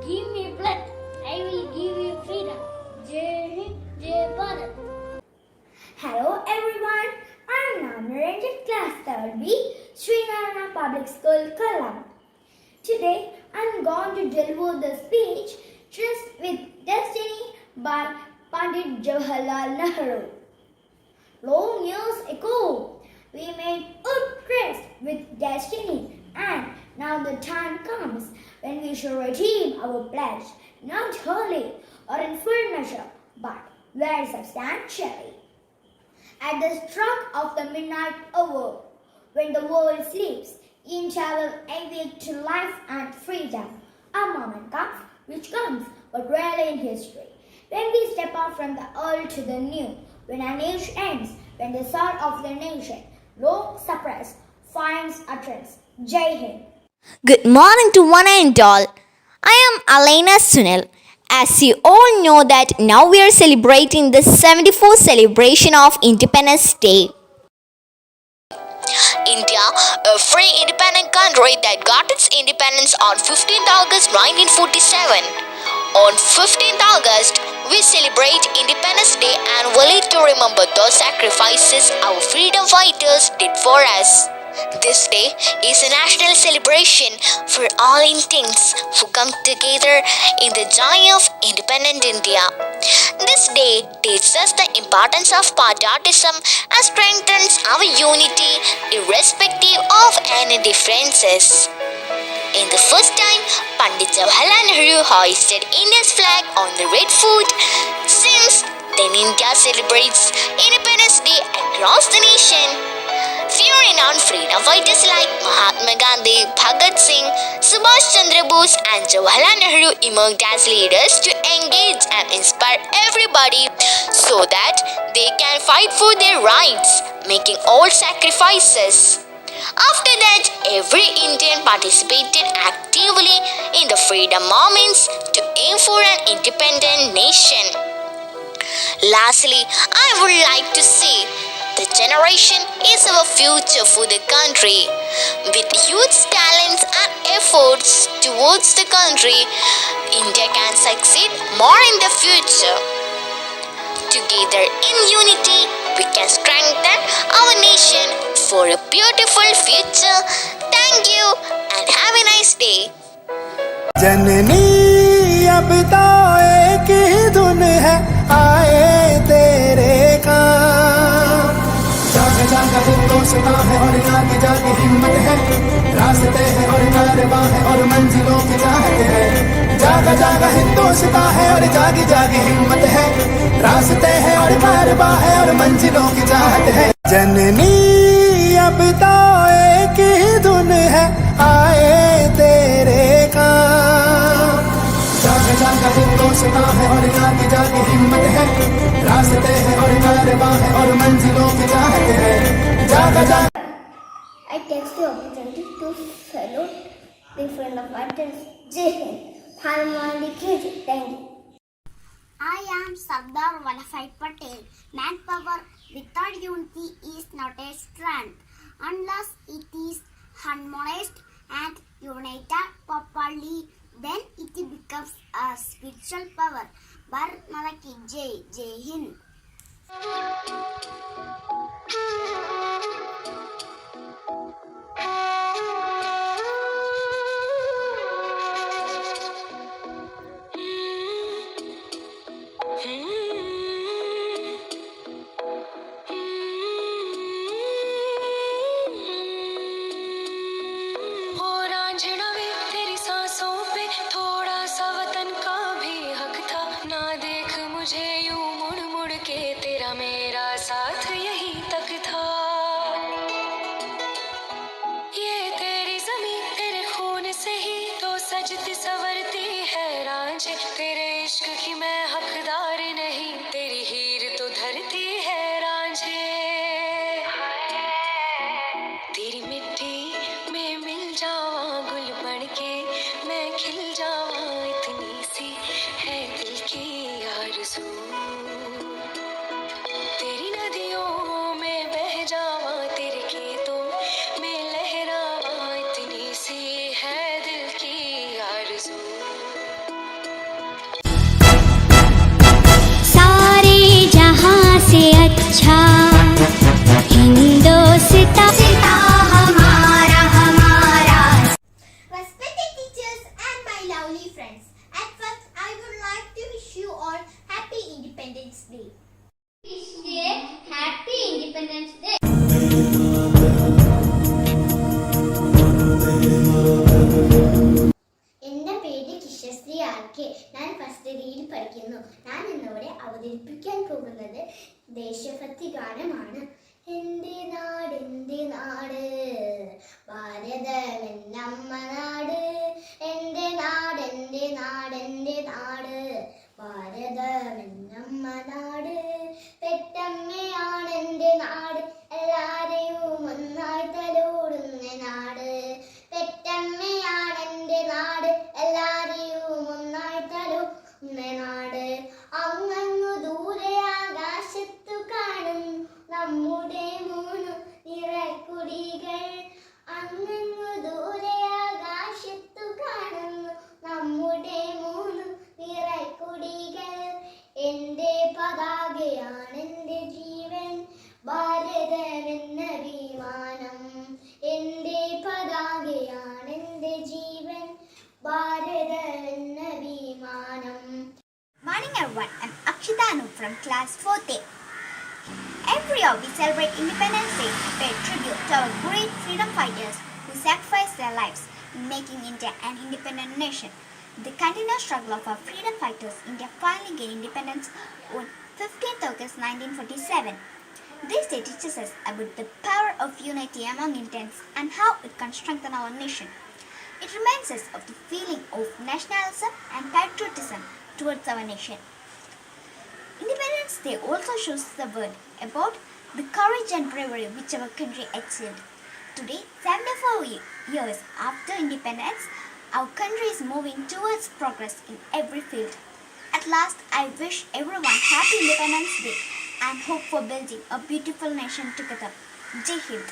give me blood, I will give you freedom. Jai Hind, Jai Bharat. Hello everyone, I am Namiranjan class 3rd B, Srinarana Public School, Kollam. Today I am going to deliver the speech Tryst with Destiny by Pandit Jawaharlal Nehru. Long years ago, we made a tryst with destiny, and now the time comes when we shall redeem our pledge, not wholly or in full measure, but very substantially. At the stroke of the midnight hour, when the world sleeps, India will awake to life and freedom. A moment comes, which comes but rarely in history, when we step out from the old to the new, when our age ends, when the soul of the nation, long suppressed, finds utterance. Jai Hind. Good morning to one and all. I am Alena Sunil. As you all know that now we are celebrating the 74th celebration of Independence Day. India, a free independent country that got its independence on 15th August 1947. On 15th August, we celebrate Independence Day annually to remember those sacrifices our freedom fighters did for us. This day is a national celebration for all Indians who come together in the joy of independent India. This day teaches us the importance of patriotism and strengthens our unity irrespective of any differences. In the first time, Pandit Jawaharlal Nehru hoisted India's flag on the Red Fort. Since then, India celebrates Independence Day across the nation. Few renowned freedom fighters like Mahatma Gandhi, Bhagat Singh, Subhash Chandra Bose and Jawaharlal Nehru emerged as leaders to engage and inspire everybody so that they can fight for their rights, making all sacrifices. After that, every Indian participated actively in the freedom movements to aim for an independent nation. Lastly, I would like to say the generation is our future for the country. With huge talents and efforts towards the country, India can succeed more in the future. Together in unity, we can strengthen our nation for a beautiful future. Thank you and have a nice day. जननी अब तो एक ही धुन है, आए तेरे काम। जाग जाग हिंदुस्तां है और जागी जागी हिम्मत है, रास्ते हैं और कारवां है और मंजिलों की चाहत है। जाग जाग हिंदुस्तां है और जागी जागी हिम्मत है, रास्ते हैं और कारवां है और मंजिलों की चाहत है। जननी अब तो एक ही धुन है, आए तेरे काम। जाग जाग हिंदुस्तां है और जागी जागी हिम्मत है, रास्ते हैं और कारवां है और मंजिलों की चाहत है। जाग जाग I take the opportunity to salute the friend of fighters. Jai Hind. Harmony Kiji. Thank you. I am Sardar Vallabhbhai Patel. Manpower without unity is not a strength. Unless it is harmonized and united properly, then it becomes a spiritual power. Bharat Mata ki Jai. Jai Hind. तेरी सांसों पे थोड़ा सा वतन का भी हक था। ना देख मुझे यूं मुड़ मुड़ के, तेरा मेरा साथ यही तक था। ये तेरी ज़मीं तेरे खून से ही तो सजती संवरती है रांझे। तेरे इश्क की मैं हकदार नहीं, तेरी हीर तो धरती है रांझे। तेरी मिट्टी में मिल जावां गुल बन के, मैं खिल जावां, इतनी सी है दिल की आरज़ू। പേര് കിഷശ്രീ ആർക്കെ. ഞാൻ ഫസ്റ്റ് ഡിയിൽ പഠിക്കുന്നു. ഞാൻ ഇന്നിവിടെ അവതരിപ്പിക്കാൻ പോകുന്നത് ദേശഭക്തി ഗാനമാണ്. എൻ്റെ നാട് ഭാരതമെന്നമ്മ നാട്. എൻ്റെ നാട് ഭാരതമെന്നമ്മ നാട്. പെറ്റമ്മയാണ് എൻ്റെ നാട്, എല്ലാരെയും ഒന്നായി തലോടുന്ന നാട്. പെറ്റമ്മയാണ് എൻ്റെ നാട്, എല്ലാരെയും ഒന്നായി തലോടുന്ന നാട്. അങ്ങു ദൂരെ ആകാശത്തു കാണും നമ്മുടെ മൂന്നു നിറക്കുടികൾ. അങ്ങു ദൂരെ ആകാശത്തു കാണുന്നു നമ്മുടെ മൂന്നു നിറക്കുടികൾ. എൻ്റെ പതാകയാണ് എൻ്റെ ജീവൻ, ഭാരതമെന്ന വിമാനം. എൻ്റെ പതാകയാണ് എൻ്റെ ജീവൻ, ഭാരതമെന്ന വിമാനം. Morning everyone, I'm Akshita Anu from class 4th A. Every year we celebrate Independence Day to pay tribute to our great freedom fighters who sacrificed their lives in making India an independent nation. The continuous struggle of our freedom fighters, India finally gained independence on 15th August 1947. This day teaches us about the power of unity among Indians and how it can strengthen our nation. It reminds us of the feeling of nationalism and patriotism towards our nation. Independence Day also shows the world about the courage and bravery which our country exhaled. Today, 74 years after independence, our country is moving towards progress in every field. At last, I wish everyone happy Independence Day and hope for building a beautiful nation together. Jai Hind.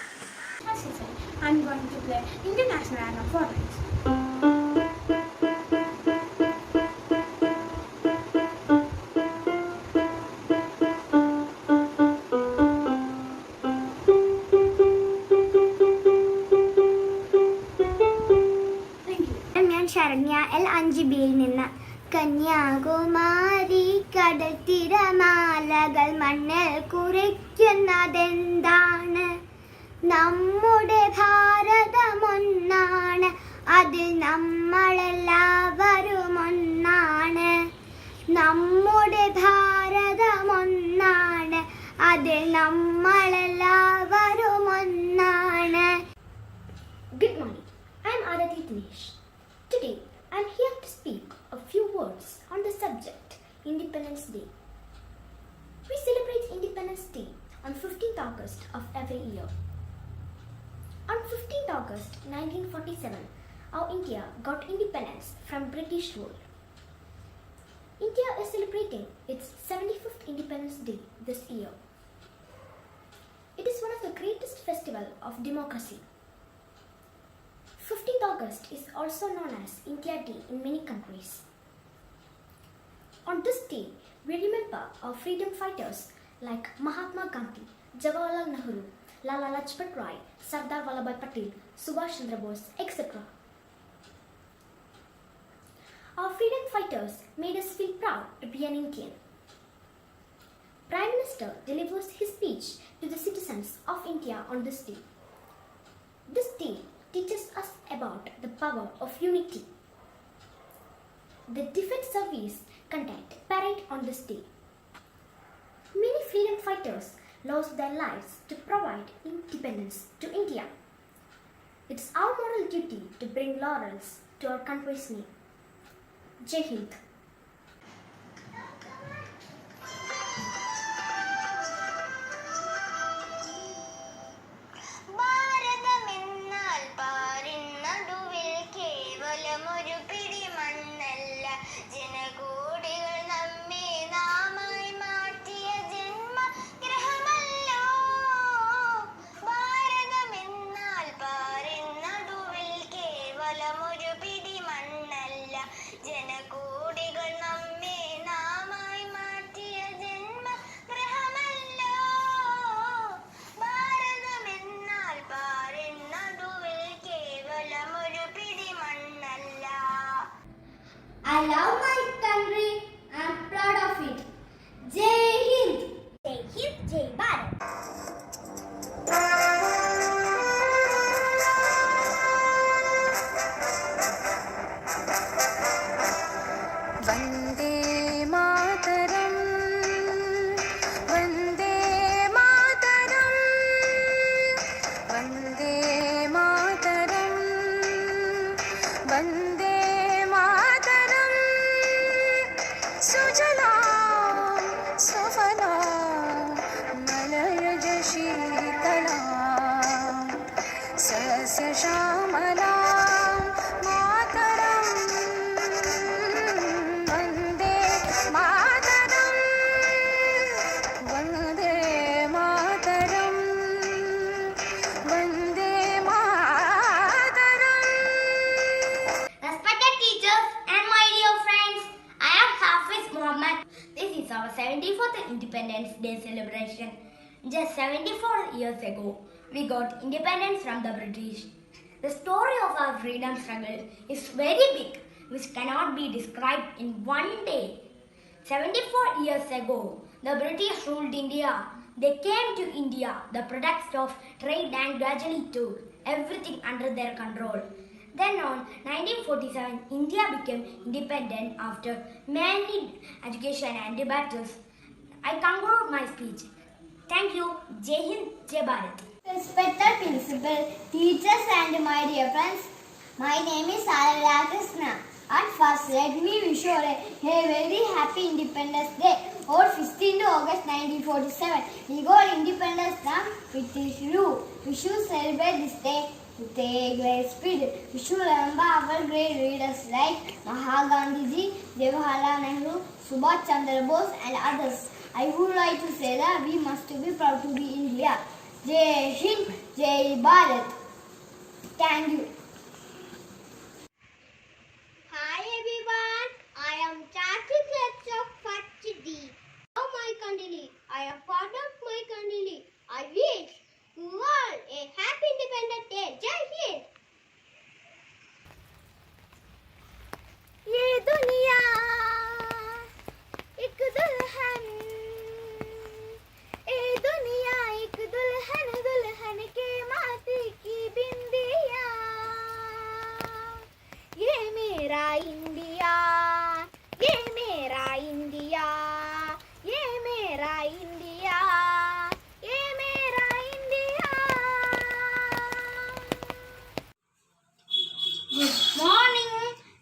I'm going to play International Anthem for us. ഞാൻ Saranya L 5Bയിൽ നിന്ന്. കന്യാകുമാരി കടൽ തിരമാലകൾ മണ്ണിൽ കുറിക്കുന്നതെന്താണ്? നമ്മുടെ ഭാരതമൊന്നാണ്, അതിൽ നമ്മളെല്ലാവരും ഒന്നാണ്. നമ്മുടെ ഭാരതമൊന്നാണ്, അതിൽ നമ്മളെല്ലാവരും ഒന്നാണ്. Good morning. I am Aradhi Dinesh. Today, I am here to speak a few words on the subject Independence Day. We celebrate Independence Day on 15th August of every year. On 15th August 1947, our India got independence from British rule. India is celebrating its 75th Independence Day this year. It is one of the greatest festivals of democracy. 15th August is also known as India Day in many countries. On this day, we remember our freedom fighters like Mahatma Gandhi, Jawaharlal Nehru, Lala Lajpat Rai, Sardar Vallabhbhai Patel, Subhash Chandra Bose, etc. Our freedom fighters made us feel proud to be an Indian. Prime Minister delivers his speech to the citizens of India on this day. This day teaches us about the power of unity. The Defence Service conduct parade on this day. Many freedom fighters lost their lives to provide independence to India. It's our moral duty to bring laurels to our country's name. Jai Hind. ഭാരതമെന്നാൽ പാരിൻ നടുവിൽ കേവലമൊരു പിടി മണ്ണല്ല, ജനകോടികൾ നമ്മെ നാമായി മാറ്റിയ ജന്മഗ്രഹമല്ലോ. ഭാരതമെന്നാൽ പാരിൻ നടുവിൽ കേവലമൊരു പിടി മണ്ണല്ല, ജനകോടികൾ നമ്മെ നാമായി മാറ്റിയ ജന്മഗ്രഹമല്ലോ. ഭാരതമെന്നാൽ പാരിൻ നടുവിൽ കേവലമൊരു പിടി മണ്ണല്ല. I love my country. I am proud of it. Jai Hind. Jai Hind, Jai Bharat. our 74th Independence Day celebration. Just 74 years ago, we got independence from the British. The story of our freedom struggle is very big, which cannot be described in one day. 74 years ago, the British ruled India. They came to India, the pretext of trade, and gradually took everything under their control. Then on 1947, India became independent after many education and debates. I conclude my speech. Thank you. Jai Hind, Jai Bharat. Respected principal, teachers and my dear friends, my name is Sarada Krishna. At first, let me wish you a very happy Independence Day on 15th August 1947. We got independence from British rule. We should celebrate this day with a great spirit. We should remember our great leaders like Mahatma Gandhi, Jawaharlal Nehru, Subhash Chandra Bose and others. I would like to say that we must be proud to be India. Jai Hind, Jai Bharat. Thank you. Hi everyone, I am Chachi Ketchup Fatchidi. Oh my Kandili, I am part of my Kandili. I wish you all a happy Independence Day. Jai Hind. ये दुनिया एक दुल्हन, ए दुनिया एक दुल्हन, दुल्हन के माथे की बिंदिया, ये मेरा इंडिया, ये मेरा इंडिया, ये मेरा इंडिया, ये मेरा India. Good morning,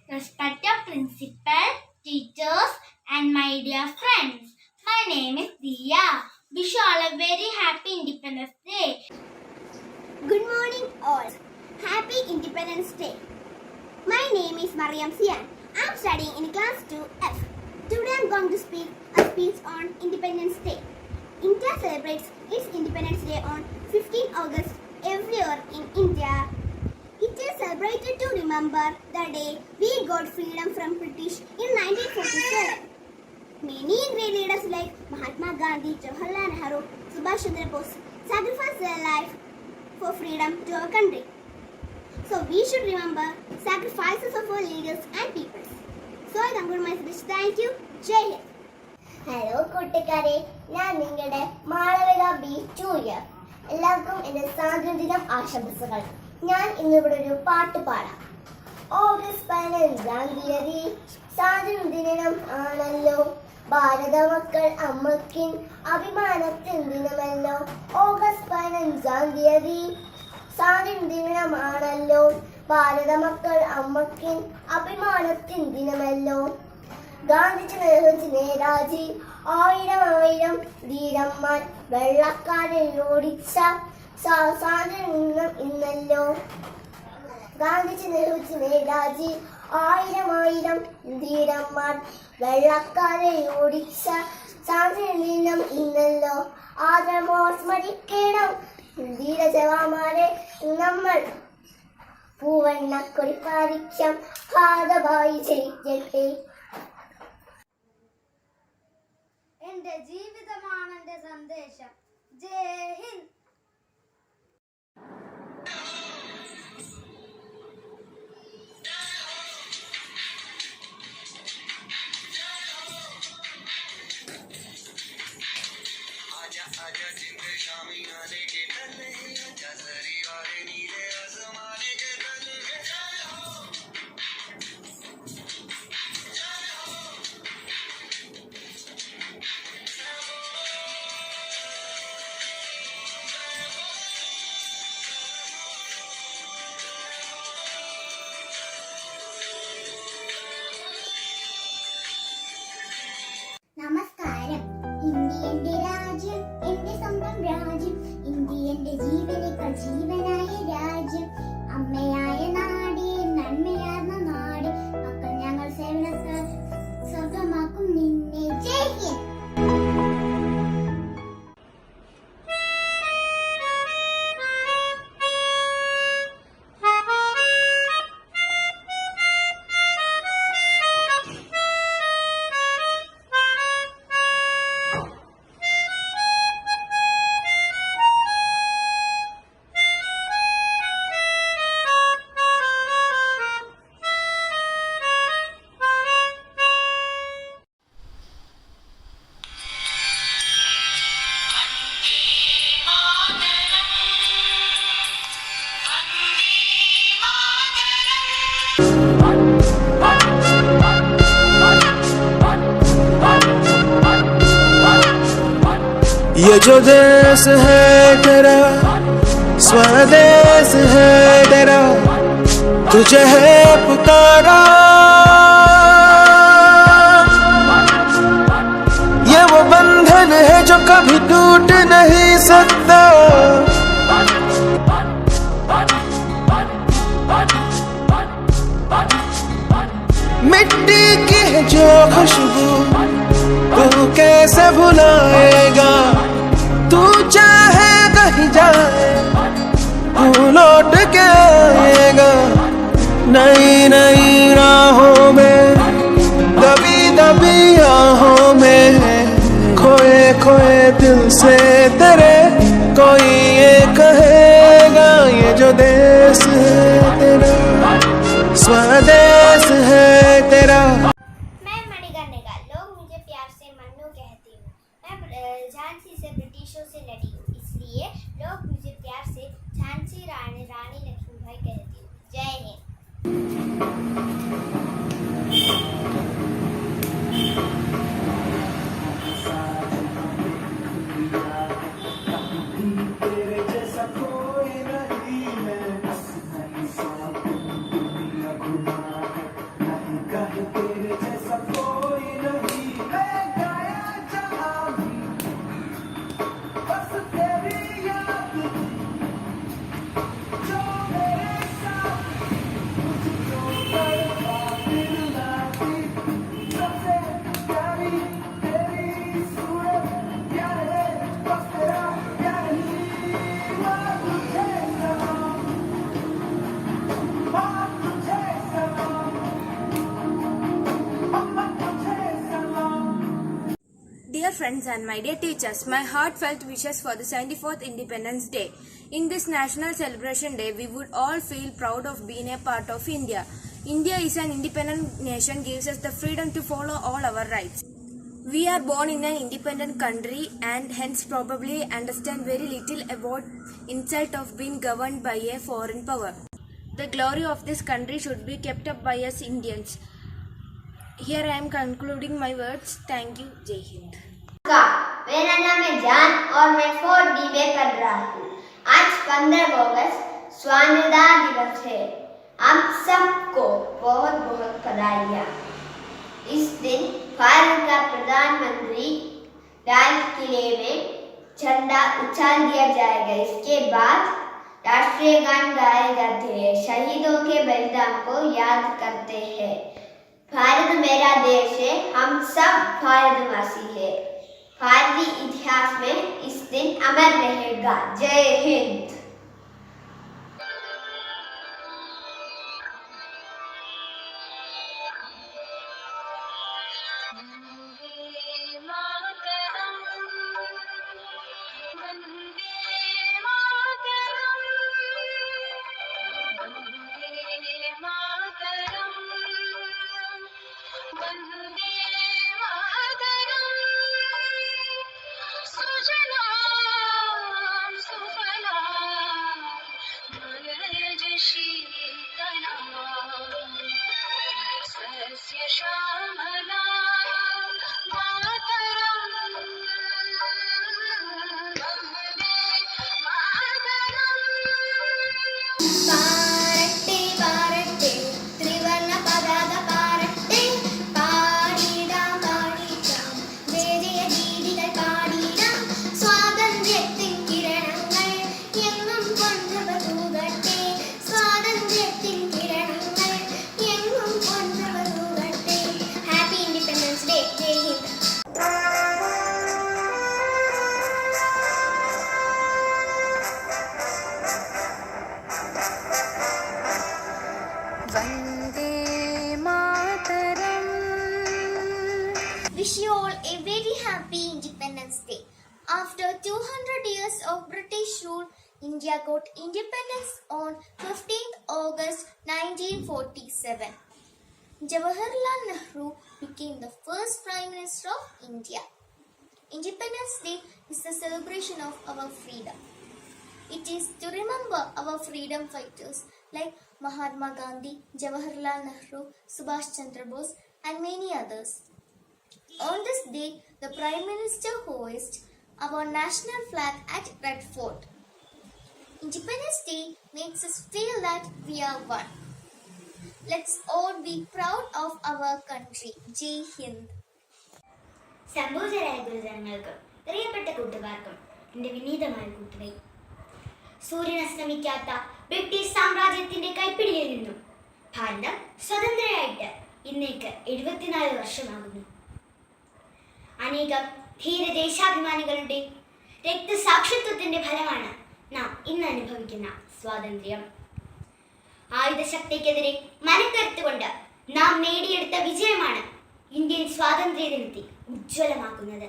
respected principal, teachers and my dear friends. My name is Diya. Wish you all a very happy Independence Day. Good morning all. Happy Independence Day. My name is Mariam Sian. I am studying in class 2F. Today I am going to speak a speech on Independence Day. India celebrates its Independence Day on 15 August every year in India. It is celebrated to remember the day we got freedom from British in 1947. Many great leaders like Mahatma Gandhi, Jawaharlal Nehru, Subhash Chandra Bose sacrificed their life for freedom to our country. So we should remember sacrifices of our leaders and peoples. So I conclude my speech. Thank you. Jai Hind. Hello കൂട്ടുകാരെ, ഞാൻ നിങ്ങളുടെ Malavika B ചൂര്യർ. എല്ലാവർക്കും എൻ്റെ സ്വാതന്ത്ര്യദിനം ആശംസകൾ. ഞാൻ ഇന്നിവിടെ ഒരു പാട്ട് പാടാം. ഓഗസ്റ്റ് 15 തീയതി സ്വാതന്ത്ര്യദിനം ആണല്ലോ, ഭാരത മക്കൾ അമ്മക്കിൻ അഭിമാനത്തിൻ ദിനമല്ലോ. ഓഗസ്റ്റ് 15 തീയതി സ്വാതന്ത്ര്യദിനമാണല്ലോ, ഭാരത മക്കൾ അമ്മക്കിൻ അഭിമാനത്തിൻ ദിനമല്ലോ. ഗാന്ധിജി, നെഹ്റുജി, നേതാജി, ആയിരം ആയിരം ധീരന്മാർ വെള്ളക്കാരെ ഓടിച്ച സ്വാതന്ത്ര്യം ഇന്നല്ലോ. ഗാന്ധിജി, നെഹ്റുജി, നേതാജി, ആയിരം ആയിരം ധീരന്മാർ വെള്ളക്കാരെ ഓടിച്ച സ്വാതന്ത്ര്യം ഇന്നല്ലോ. ആദരമോടെ സ്മരിക്കണം ധീരജവാന്മാരെ നമ്മൾ. പൂവണ്ണക്കൊടി പാലിക്കാം, ഭാരതമായി ജയിക്കട്ടെ. എന്റെ ജീവിതമാണ് എന്റെ സന്ദേശം. ജയ് ഹിന്ദ്. ये जो देश है तेरा, स्वदेश है तेरा, तुझे है पुकारा। ये वो बंधन है जो कभी टूट नहीं सकता। मिट्टी की है जो खुशबू तू कैसे भुलाएगा। तू चाहे कहीं जाए तू लौट के आएगा। नई नई राहों में, दबी दबी आहों में, खोए खोए दिल से तेरे कोई ये कहेगा। ये जो देश है तेरा, स्वदेश है तेरा। मैं मणिकर्णिका, लोग मुझे प्यार से मन्नू कहती हूँ। मैं झांसी से ब्रिटिशों से लड़ी हूँ, इसलिए लोग मुझे प्यार से झांसी रानी लक्ष्मीबाई कहती हूँ। जय Hind. Dear friends and my dear teachers, my heartfelt wishes for the 74th Independence Day. In this national celebration day, we would all feel proud of being a part of India. India is an independent nation, gives us the freedom to follow all our rights. We are born in an independent country and hence probably understand very little about insult of being governed by a foreign power. The glory of this country should be kept up by us Indians. Here I am concluding my words. Thank you. Jai Hind. मेरा नाम है जान और मैं 4D में पढ़ रहा हूँ। आज 15 अगस्त स्वाधीनता दिवस है। आप सबको बहुत बहुत बधाइयाँ। इस दिन भारत का प्रधानमंत्री लाल किले में झंडा उछाल दिया जाएगा। इसके बाद राष्ट्रीय गान गाए जाते हैं। शहीदों के बलिदान को याद करते हैं। भारत मेरा देश है, हम सब भारतवासी हैं। भारतीय इतिहास में इस दिन अमर रहेगा। जय Hind. Wish you all a very happy Independence Day. After 200 years of British rule, India got independence on 15th August 1947. Jawaharlal Nehru became the first Prime Minister of India. Independence Day is the celebration of our freedom. It is to remember our freedom fighters like Mahatma Gandhi, Jawaharlal Nehru, Subhash Chandra Bose and many others. On this day, the Prime Minister hoists our national flag at Red Fort. Independence Day makes us feel that we are one. Let's all be proud of our country. Jai Hind. സംഭൂതരായ ഗുരുജനങ്ങൾക്കും പ്രിയപ്പെട്ട കൂട്ടുകാർക്കും എൻ്റെ വിനീതമായ കൂട്ടുകൈ. സൂര്യൻ അസ്തമിക്കാത്ത British സാമ്രാജ്യത്തിന്റെ കൈപ്പിടിയിൽ നിന്നും ഭാരതം സ്വതന്ത്രയായിട്ട് ഇന്നേക്ക് 74 വർഷമാകുന്നു. അനേകം ധീരദേശാഭിമാനികളുടെ രക്തസാക്ഷിത്വത്തിന്റെ ഫലമാണ് നാം ഇന്ന് അനുഭവിക്കുന്ന സ്വാതന്ത്ര്യം. ആയുധശക്തിക്കെതിരെ മനക്കരുത്തുകൊണ്ട് നാം നേടിയെടുത്ത വിജയമാണ് ഇന്ത്യൻ സ്വാതന്ത്ര്യ ദിനത്തെ ഉജ്ജ്വലമാക്കുന്നത്.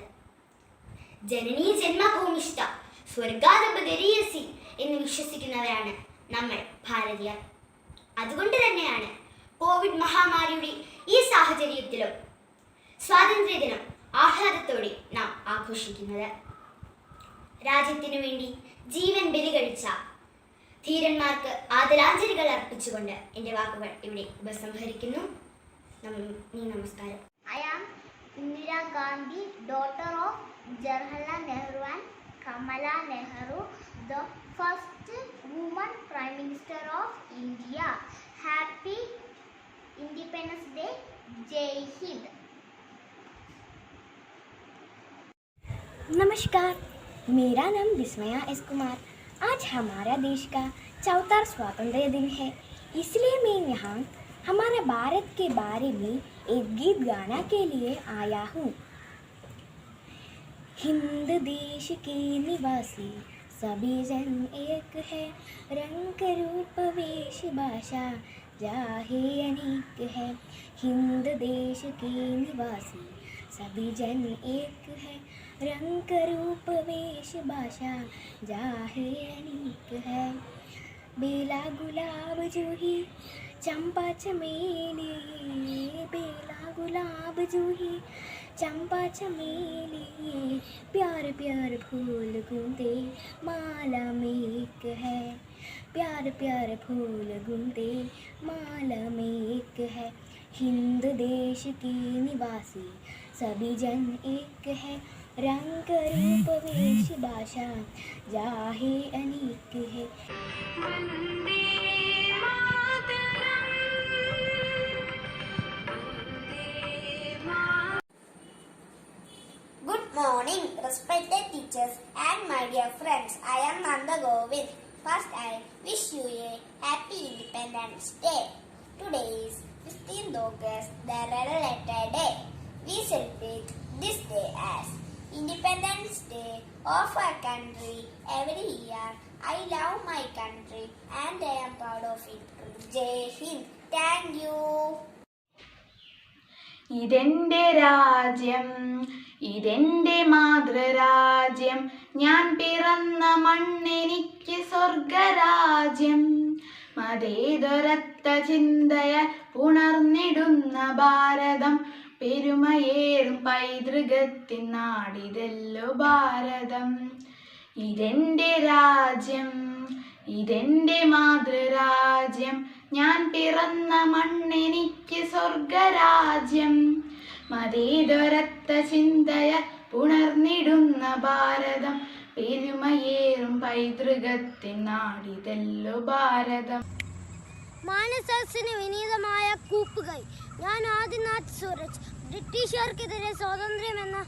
ജനനീ ജന്മഭൂമിഷ്ഠ സ്വർഗാദപഗരീയസി എന്ന് വിശ്വസിക്കുന്നവരാണ് നമ്മൾ ഭാരതീയർ. അതുകൊണ്ട് തന്നെയാണ് കോവിഡ് മഹാമാരിയുടെ ഈ സാഹചര്യത്തിലും സ്വാതന്ത്ര്യദിനം ആഹ്ലാദത്തോടെ നാം ആഘോഷിക്കുന്നത്. രാജ്യത്തിനു വേണ്ടി ജീവൻ ബലികഴിച്ച ധീരന്മാർക്ക് ആദരാഞ്ജലികൾ അർപ്പിച്ചുകൊണ്ട് എൻ്റെ വാക്കുകൾ ഇവിടെ ഉപസംഹരിക്കുന്നു. നമസ്കാരം. I am Indira Gandhi, daughter of Jawaharlal Nehru and Kamala Nehru, the first woman Prime Minister of India. Happy Independence Day. Jai Hind. नमस्कार, मेरा नाम विस्मया एस कुमार। आज हमारा देश का 74वां स्वतंत्रता दिन है, इसलिए मैं यहाँ हमारे भारत के बारे में एक गीत गाने के लिए आया हूँ। हिंद देश के निवासी सभी जन एक है, रंग रूप वेश भाषा जाहे अनेक है। हिंद देश के निवासी सभी जन एक है, रंग रूप वेश भाषा जाहे अनेक है। बेला गुलाब जूही चंपा चमेली, बेला गुलाब जूही चंपा चमेली, प्यार प्यार फूल गूंदे माला में एक है, प्यार प्यार फूल गूंदे माला में एक है। हिंद देश के निवासी सभी जन एक है, रंग रूप वेश भाषा जाहे अनेक है। Good morning, respected teachers and my dear friends. I am Nanda Govind. First, I wish you a happy Independence Day. Today is 15th August, the Red Letter Day. We celebrate this day as Independence Day of our country every year. I love my country and I am proud of it. Jai Hind. Thank you. ഇതെന്റെ രാജ്യം, ഇതെന്റെ മാതൃരാജ്യം, ഞാൻ പിറന്ന മണ്ണെനിക്ക് സ്വർഗരാജ്യം. മതേതരത്വ ചിന്തയ ഉണർന്നിടുന്ന ഭാരതം, പെരുമയേറും പൈതൃകത്തിൻ നാടിതല്ലോ ഭാരതം. ഇതെന്റെ രാജ്യം, ഇതെന്റെ മാതൃരാജ്യം, ഞാൻ പിറന്ന മണ്ണെനിക്ക് സ്വർഗരാജ്യം. മതേതരത്വ ചിന്തയ ഉണർന്നിടുന്ന ഭാരതം, പെരുമയേറും പൈതൃകത്തിൻ നാടിതല്ലോ ഭാരതം. മാനസത്തിന് വിനീതമായ കൂപ്പുകൈ. ഞാൻ ആദിനാഥ് സൂരജ്. ബ്രിട്ടീഷുകാർക്കെതിരെ സ്വാതന്ത്ര്യമെന്ന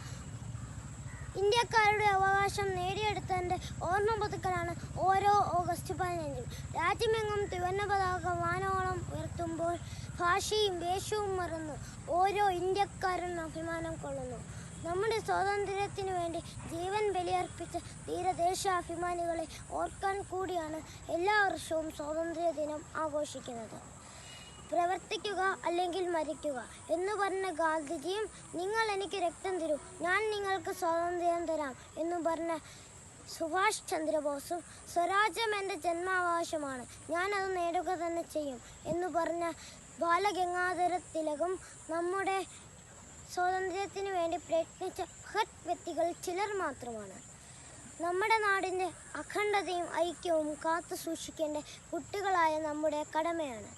ഇന്ത്യക്കാരുടെ അവകാശം നേടിയെടുത്തതിൻ്റെ ഓർമ്മ പുതുക്കലാണ് ഓരോ ഓഗസ്റ്റ് 15-നും. രാജ്യമെങ്ങും ത്രിവർണ്ണ പതാക വാനോളം ഉയർത്തുമ്പോൾ ഭാഷയും വേഷവും മറന്ന് ഓരോ ഇന്ത്യക്കാരൻ അഭിമാനം കൊള്ളുന്നു. നമ്മുടെ സ്വാതന്ത്ര്യത്തിനു വേണ്ടി ജീവൻ ബലിയർപ്പിച്ച ധീരദേശാഭിമാനികളെ ഓർക്കാൻ കൂടിയാണ് എല്ലാ വർഷവും സ്വാതന്ത്ര്യദിനം ആഘോഷിക്കുന്നത്. പ്രവർത്തിക്കുക അല്ലെങ്കിൽ മരിക്കുക എന്ന് പറഞ്ഞ ഗാന്ധിജിയും നിങ്ങൾ എനിക്ക് രക്തം തരൂ, ഞാൻ നിങ്ങൾക്ക് സ്വാതന്ത്ര്യം തരാം എന്ന് പറഞ്ഞ സുഭാഷ് ചന്ദ്രബോസും സ്വരാജ്യം എൻ്റെ ജന്മാവകാശമാണ്, ഞാനത് നേടുക തന്നെ ചെയ്യും എന്ന് പറഞ്ഞ ബാലഗംഗാധര തിലകും നമ്മുടെ സ്വാതന്ത്ര്യത്തിന് വേണ്ടി പ്രയത്നിച്ച മഹത് വ്യക്തികൾ ചിലർ മാത്രമാണ്. നമ്മുടെ നാടിൻ്റെ അഖണ്ഡതയും ഐക്യവും കാത്തു സൂക്ഷിക്കേണ്ട കുട്ടികളായ നമ്മുടെ കടമയാണ്.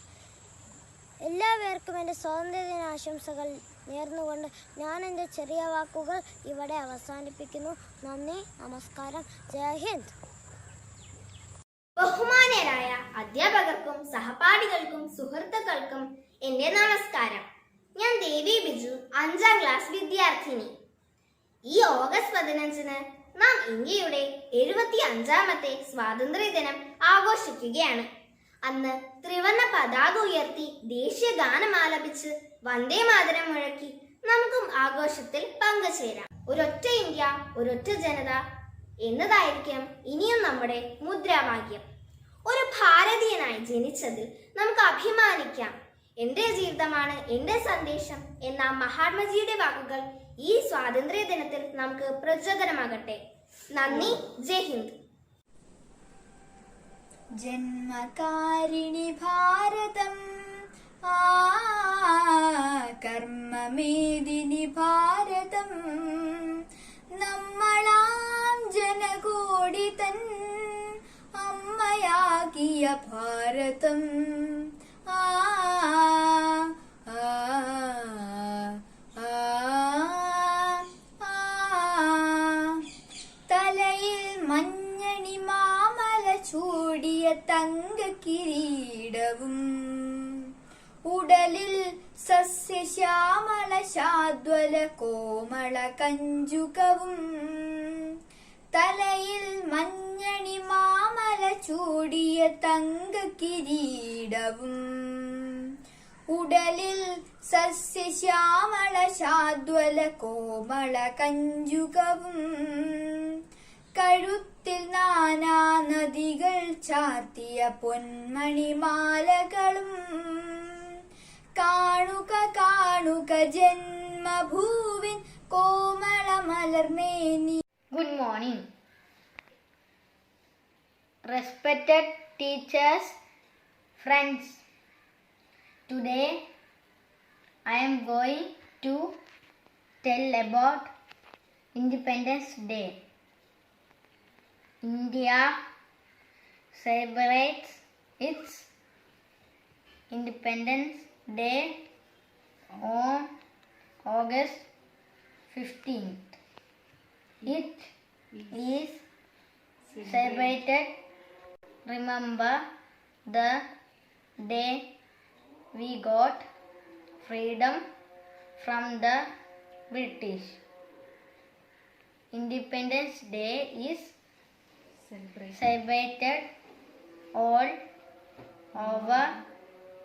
എല്ലാവർക്കും എൻ്റെ സ്വാതന്ത്ര്യദിനാശംസകൾ. നേർന്നുകൊണ്ട് ഞാൻ എൻ്റെ ചെറിയ വാക്കുകൾ ഇവിടെ അവസാനിപ്പിക്കുന്നു. നന്ദി, നമസ്കാരം, ജയ് ഹിന്ദ്. ബഹുമാന്യരായ അധ്യാപകർക്കും സഹപാഠികൾക്കും സുഹൃത്തുക്കൾക്കും എൻ്റെ നമസ്കാരം. ഞാൻ ദേവി ബിജു, 5ാം ക്ലാസ് വിദ്യാർത്ഥിനി. ഈ ഓഗസ്റ്റ് 15-ന് നാം ഇന്ത്യയുടെ 75ാമത്തെ സ്വാതന്ത്ര്യദിനം ആഘോഷിക്കുകയാണ്. അന്ന് ത്രിവർണ്ണ പതാക ഉയർത്തി ദേശീയ ഗാനം ആലപിച്ച് വന്ദേ മാതരം മുഴക്കി നമുക്കും ആഘോഷത്തിൽ പങ്കുചേരാം. ഒരൊറ്റ ഇന്ത്യ, ഒരൊറ്റ ജനത എന്നതായിരിക്കും ഇനിയും നമ്മുടെ മുദ്രാവാക്യം. ഒരു ഭാരതീയനായി ജനിച്ചതിൽ നമുക്ക് അഭിമാനിക്കാം. എൻ്റെ ജീവിതമാണ് എൻ്റെ സന്ദേശം എന്ന മഹാത്മജിയുടെ വാക്കുകൾ ഈ സ്വാതന്ത്ര്യ ദിനത്തിൽ നമുക്ക് പ്രചോദനമാകട്ടെ. നന്ദി, ജയ് ഹിന്ദ്. ജന്മകാരിണി ഭാരതം കർമ്മമേദിനി ഭാരതം നമ്മളാം ജനകോടി തൻ അമ്മയാകിയ ഭാരതം തലയിൽ മഞ്ഞണി മാമല ചൂടിയ തങ്ക കിരീടവും ഉടലിൽ സസ്യശ്യാമള ശാദ്വല കോമള കഞ്ചുകവും തലയിൽ മഞ്ഞണി മാമല ചൂടിയ തങ്ക കിരീടവും ഉടലിൽ സസ്യശ്യാമള ശാദ്വല കോമള കഞ്ചുകവും കഴുത്തിൽ നാനാ നദികൾ ചാർത്തിയ പൊന്മണിമാലകളും കാണുക കാണുക ജന്മഭൂവിൻ കോമള മലർമേനി. Good morning. Respected teachers, friends. Today I am going to tell about Independence Day. India celebrates its Independence Day on August 15th. It is celebrated. Remember the day we got freedom from the British. Independence Day is celebrated all over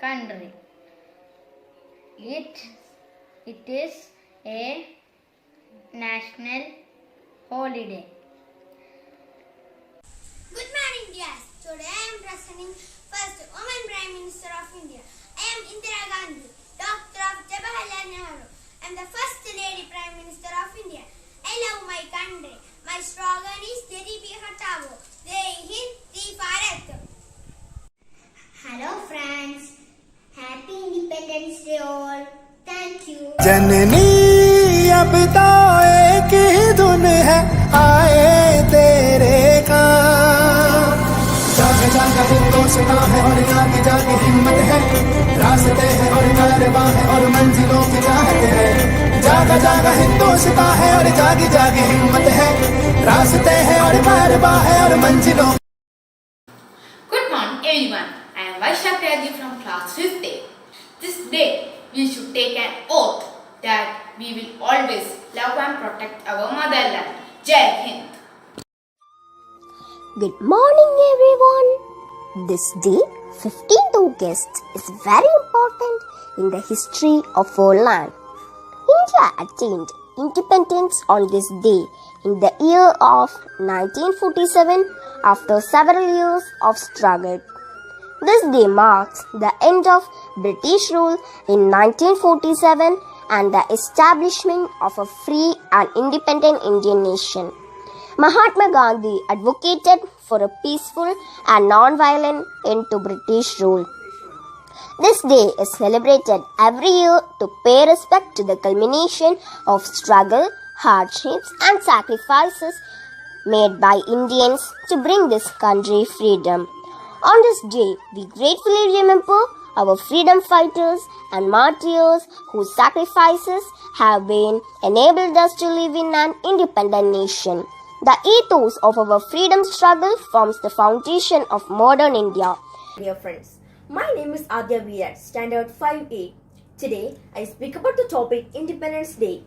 country. It is a national holiday. Good morning, dears. Today I am presenting first Woman Prime Minister of India. I am Indira Gandhi, daughter of Jawaharlal Nehru. I am the first lady Prime Minister of India. I love my country. My slogan is Garibi Hatao. Jai Hind, Jai Bharat. Hello friends. Happy Independence Day all. Thank you. जननी अब तो एक ही धुन है, आए तेरे काम। जाग जाग हिंदुस्तान है और जागे जागे हिम्मत है, रास्ते हैं और कारवां है और मंजिलों की चाहत है। जागा जागा हिंदुस्तान है और जागे जागे हिम्मत है, रास्ते हैं और कारवां है और मंजिलों. Good morning everyone. I am Vaishakyaji from class 5th day. This day we should take an oath that we will always love and protect our motherland. Jai Hind. Good morning everyone. This day, 15th August, is very important in the history of our land. India attained independence on this day in the year of 1947 after several years of struggle. This day marks the end of British rule in 1947 and the establishment of a free and independent Indian nation. Mahatma Gandhi advocated for a peaceful and non-violent end to British rule. This day is celebrated every year to pay respect to the culmination of struggle, hardships and sacrifices made by Indians to bring this country freedom. On this day, we gratefully remember our freedom fighters and martyrs whose sacrifices have been enabled us to live in an independent nation. The ethos of our freedom struggle forms the foundation of modern India. Dear friends, my name is Adya Virat, Standard 5A. Today, I speak about the topic Independence Day.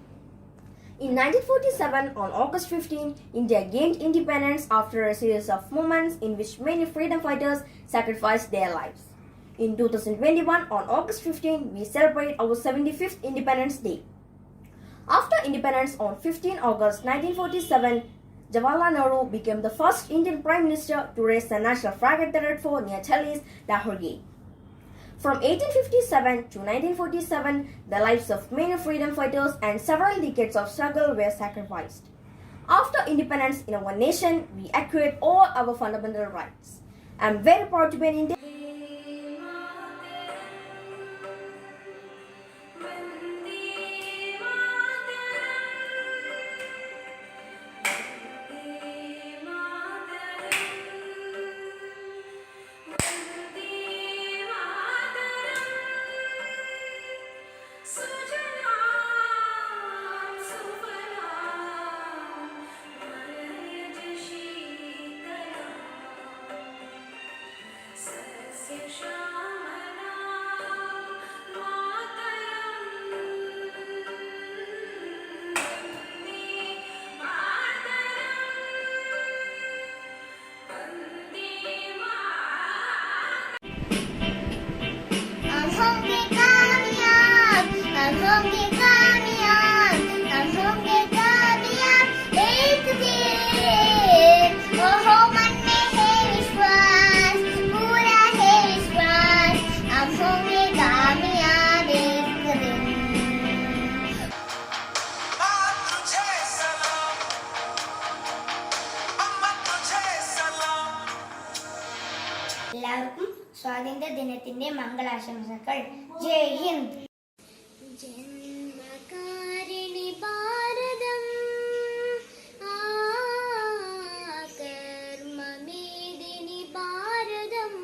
In 1947, on August 15, India gained independence after a series of moments in which many freedom fighters sacrificed their lives. In 2021, on August 15, we celebrate our 75th Independence Day. After independence on 15 August 1947, Jawaharlal Nehru became the first Indian Prime Minister to raise the national flag at the Red Fort near Delhi's Lahore Gate. From 1857 to 1947, the lives of many freedom fighters and several decades of struggle were sacrificed. After independence in our nation, we acquired all our fundamental rights. I am very proud to be an Indian. എല്ലാവർക്കും സ്വാതന്ത്ര്യ ദിനത്തിന്റെ മംഗളാശംസകൾ. ജയ് ഹിന്ദ്. ജന്മകാരിണി ഭാരതം കർമ്മമേദിനി ഭാരതം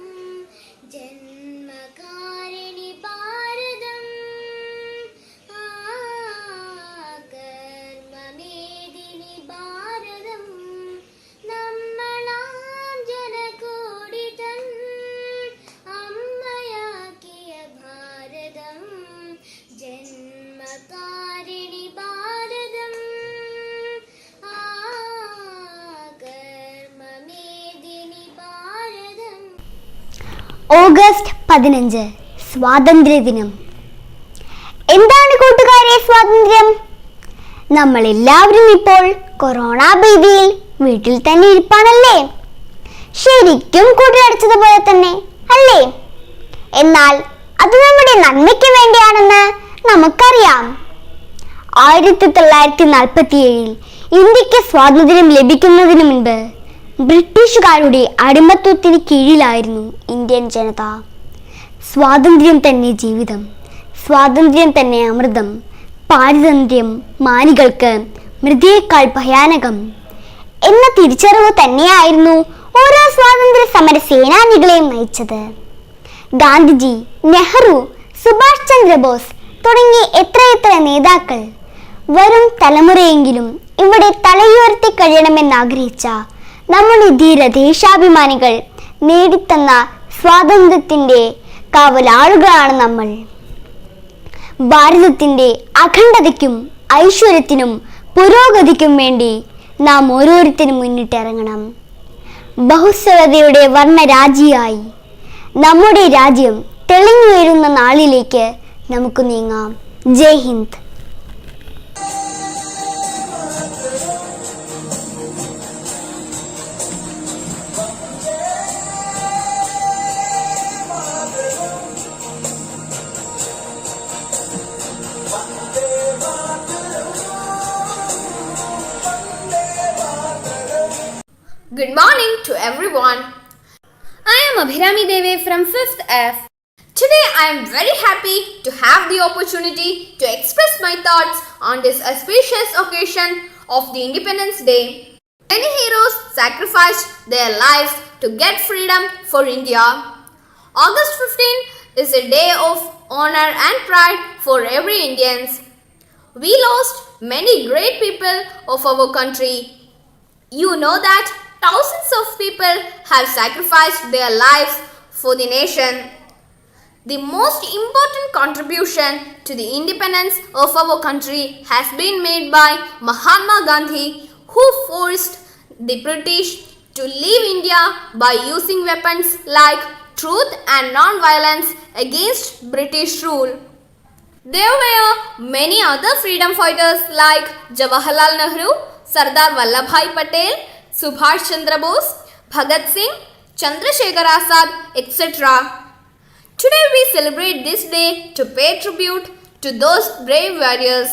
ജന്മകാരിണി ഭാരതം കർമ്മമേദിനി ഭാരതം നമ്മളാം ജനകോടി തൻ അമ്മയാക്കിയ ഭാരതം ജന്മകാരിണി ഭാരതം കർമ്മമേദിനി ഭാരതം. August 15 സ്വാതന്ത്ര്യദിനം. എന്താണ് കൂട്ടുകാരെ സ്വാതന്ത്ര്യം? നമ്മൾ എല്ലാവരും ഇപ്പോൾ കൊറോണ ഭീതിയിൽ വീട്ടിൽ തന്നെ ഇരിപ്പാണല്ലേ? ശരിക്കും കൂട്ടിലടച്ചതുപോലെ തന്നെ അല്ലേ? എന്നാൽ അത് നമ്മുടെ നന്മയ്ക്ക് വേണ്ടിയാണെന്ന് നമുക്കറിയാം. 1947 ഇന്ത്യക്ക് സ്വാതന്ത്ര്യം ലഭിക്കുന്നതിന് മുൻപ് ബ്രിട്ടീഷുകാരുടെ അടിമത്വത്തിന് കീഴിലായിരുന്നു ഇന്ത്യൻ ജനത. സ്വാതന്ത്ര്യം തന്നെ ജീവിതം, സ്വാതന്ത്ര്യം തന്നെ അമൃതം, പാരതന്ത്ര്യം മാനികൾക്ക് മൃതിയേക്കാൾ ഭയാനകം എന്ന തിരിച്ചറിവ് തന്നെയായിരുന്നു ഓരോ സ്വാതന്ത്ര്യ സമര സേനാനികളെയും നയിച്ചത്. ഗാന്ധിജി, നെഹ്റു, സുഭാഷ് ചന്ദ്രബോസ് തുടങ്ങിയ എത്രയെത്ര നേതാക്കൾ വരും തലമുറയെങ്കിലും ഇവിടെ തലയുയർത്തി കഴിയണമെന്നാഗ്രഹിച്ച നമ്മുടെ ധീര ദേശാഭിമാനികൾ നേടിത്തന്ന സ്വാതന്ത്ര്യത്തിൻ്റെ കാവലാളുകളാണ് നമ്മൾ. ഭാരതത്തിൻ്റെ അഖണ്ഡതയ്ക്കും ഐശ്വര്യത്തിനും പുരോഗതിക്കും വേണ്ടി നാം ഓരോരുത്തരും മുന്നിട്ടിറങ്ങണം. ബഹുസ്വരതയുടെ വർണ്ണരാജിയായി നമ്മുടെ രാജ്യം തെളിഞ്ഞുയരുന്ന നാളിലേക്ക് നമുക്ക് നീങ്ങാം. ജയ് Hind. Good morning to everyone. I am Abhirami Deve from 5th F. Today I am very happy to have the opportunity to express my thoughts on this auspicious occasion of the Independence Day. Many heroes sacrificed their lives to get freedom for India. August 15 is a day of honor and pride for every Indian. We lost many great people of our country. You know that thousands of people have sacrificed their lives for the nation. The most important contribution to the independence of our country has been made by Mahatma Gandhi, who forced the British to leave India by using weapons like truth and non-violence against British rule. There were many other freedom fighters like Jawaharlal Nehru, Sardar Vallabhbhai Patel, Subhash Chandra Bose, Bhagat Singh, Chandrasekhar Azad, etc. Today we celebrate this day to pay tribute to those brave warriors.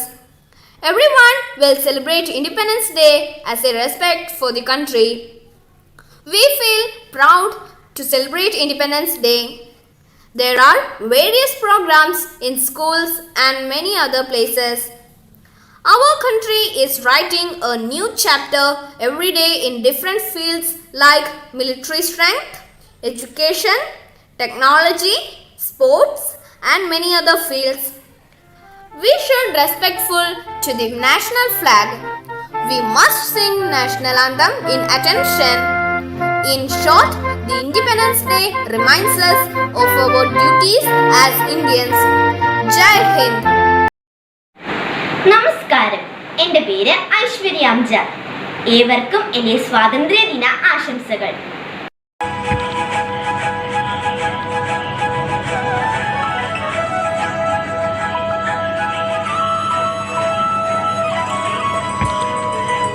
Everyone will celebrate Independence Day as a respect for the country. We feel proud to celebrate Independence Day. There are various programs in schools and many other places. Our country is writing a new chapter every day in different fields like military strength, education, technology, sports and many other fields. We should respectful to the national flag. We must sing national anthem in attention. In short, the Independence Day reminds us of our duties as Indians. Jai Hind. നമസ്കാരം, എൻ്റെ പേര് ഐശ്വര്യ അംജദ്. ഏവർക്കും എൻ്റെ സ്വാതന്ത്ര്യദിന ആശംസകൾ.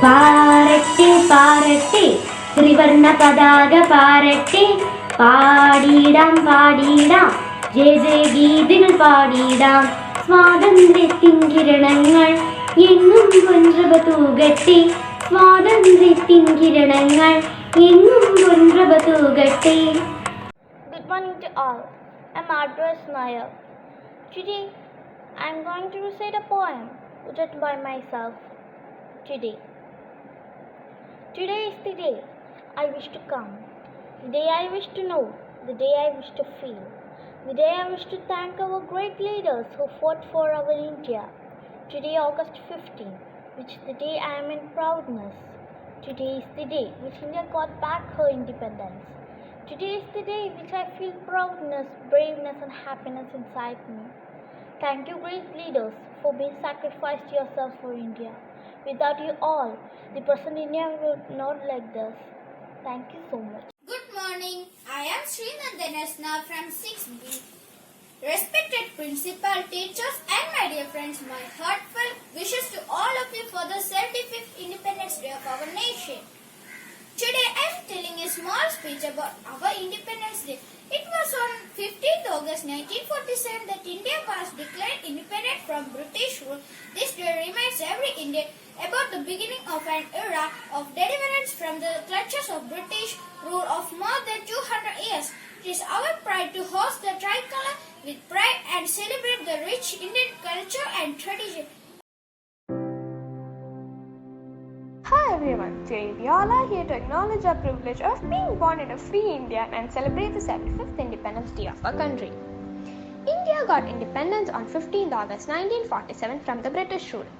പാറട്ടെ പാറട്ടെ ത്രിവർണ്ണ പതാക പാറട്ടെ, പാടിടാം പാടിടാം ജയ ജയ ഗീതികൾ പാടിടാം. സ്വാതന്ത്ര്യത്തിൻ കിരണങ്ങൾ എങ്ങും പൊൻപ്രഭ തൂകട്ടെ, സ്വാതന്ത്ര്യത്തിൻ കിരണങ്ങൾ എങ്ങും പൊൻപ്രഭ തൂകട്ടെ. Good morning to all. I'm Ardras Nair. Today I'm going to recite a poem written by myself. Today is the day I wish to come, the day I wish to know, the day I wish to feel, the day I wish to thank our great leaders who fought for our India. Today, August 15, which is the day I am in proudness. Today is the day which India got back her independence. Today is the day which I feel proudness, braveness and happiness inside me. Thank you, great leaders, for being sacrificed yourself for India. Without you all, the present India would not like this. Thank you so much. Good morning. I am Srinandan Esna from 6B. Respected principal, teachers and my dear friends, my heartfelt wishes to all of you for the 75th Independence Day of our nation. Today I am telling a small speech about our Independence Day. It was on 15th August 1947 that India was declared independent from British rule. This day reminds every Indian about the beginning of an era of deliverance from the clutches of British rule of more than 200 years. It is our pride to host the tricolor with pride and celebrate the rich Indian culture and tradition. Hi everyone, today we all are here to acknowledge our privilege of being born in a free India and celebrate the 75th Independence Day of our country. India got independence on 15th August 1947 from the British rule.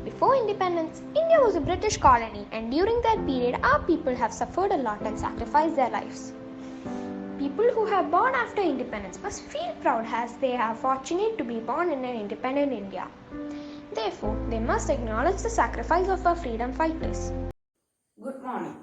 Before independence, India was a British colony, and during that period our people have suffered a lot and sacrificed their lives. People who have born after independence must feel proud as they are fortunate to be born in an independent India. Therefore, they must acknowledge the sacrifice of our freedom fighters. Good morning.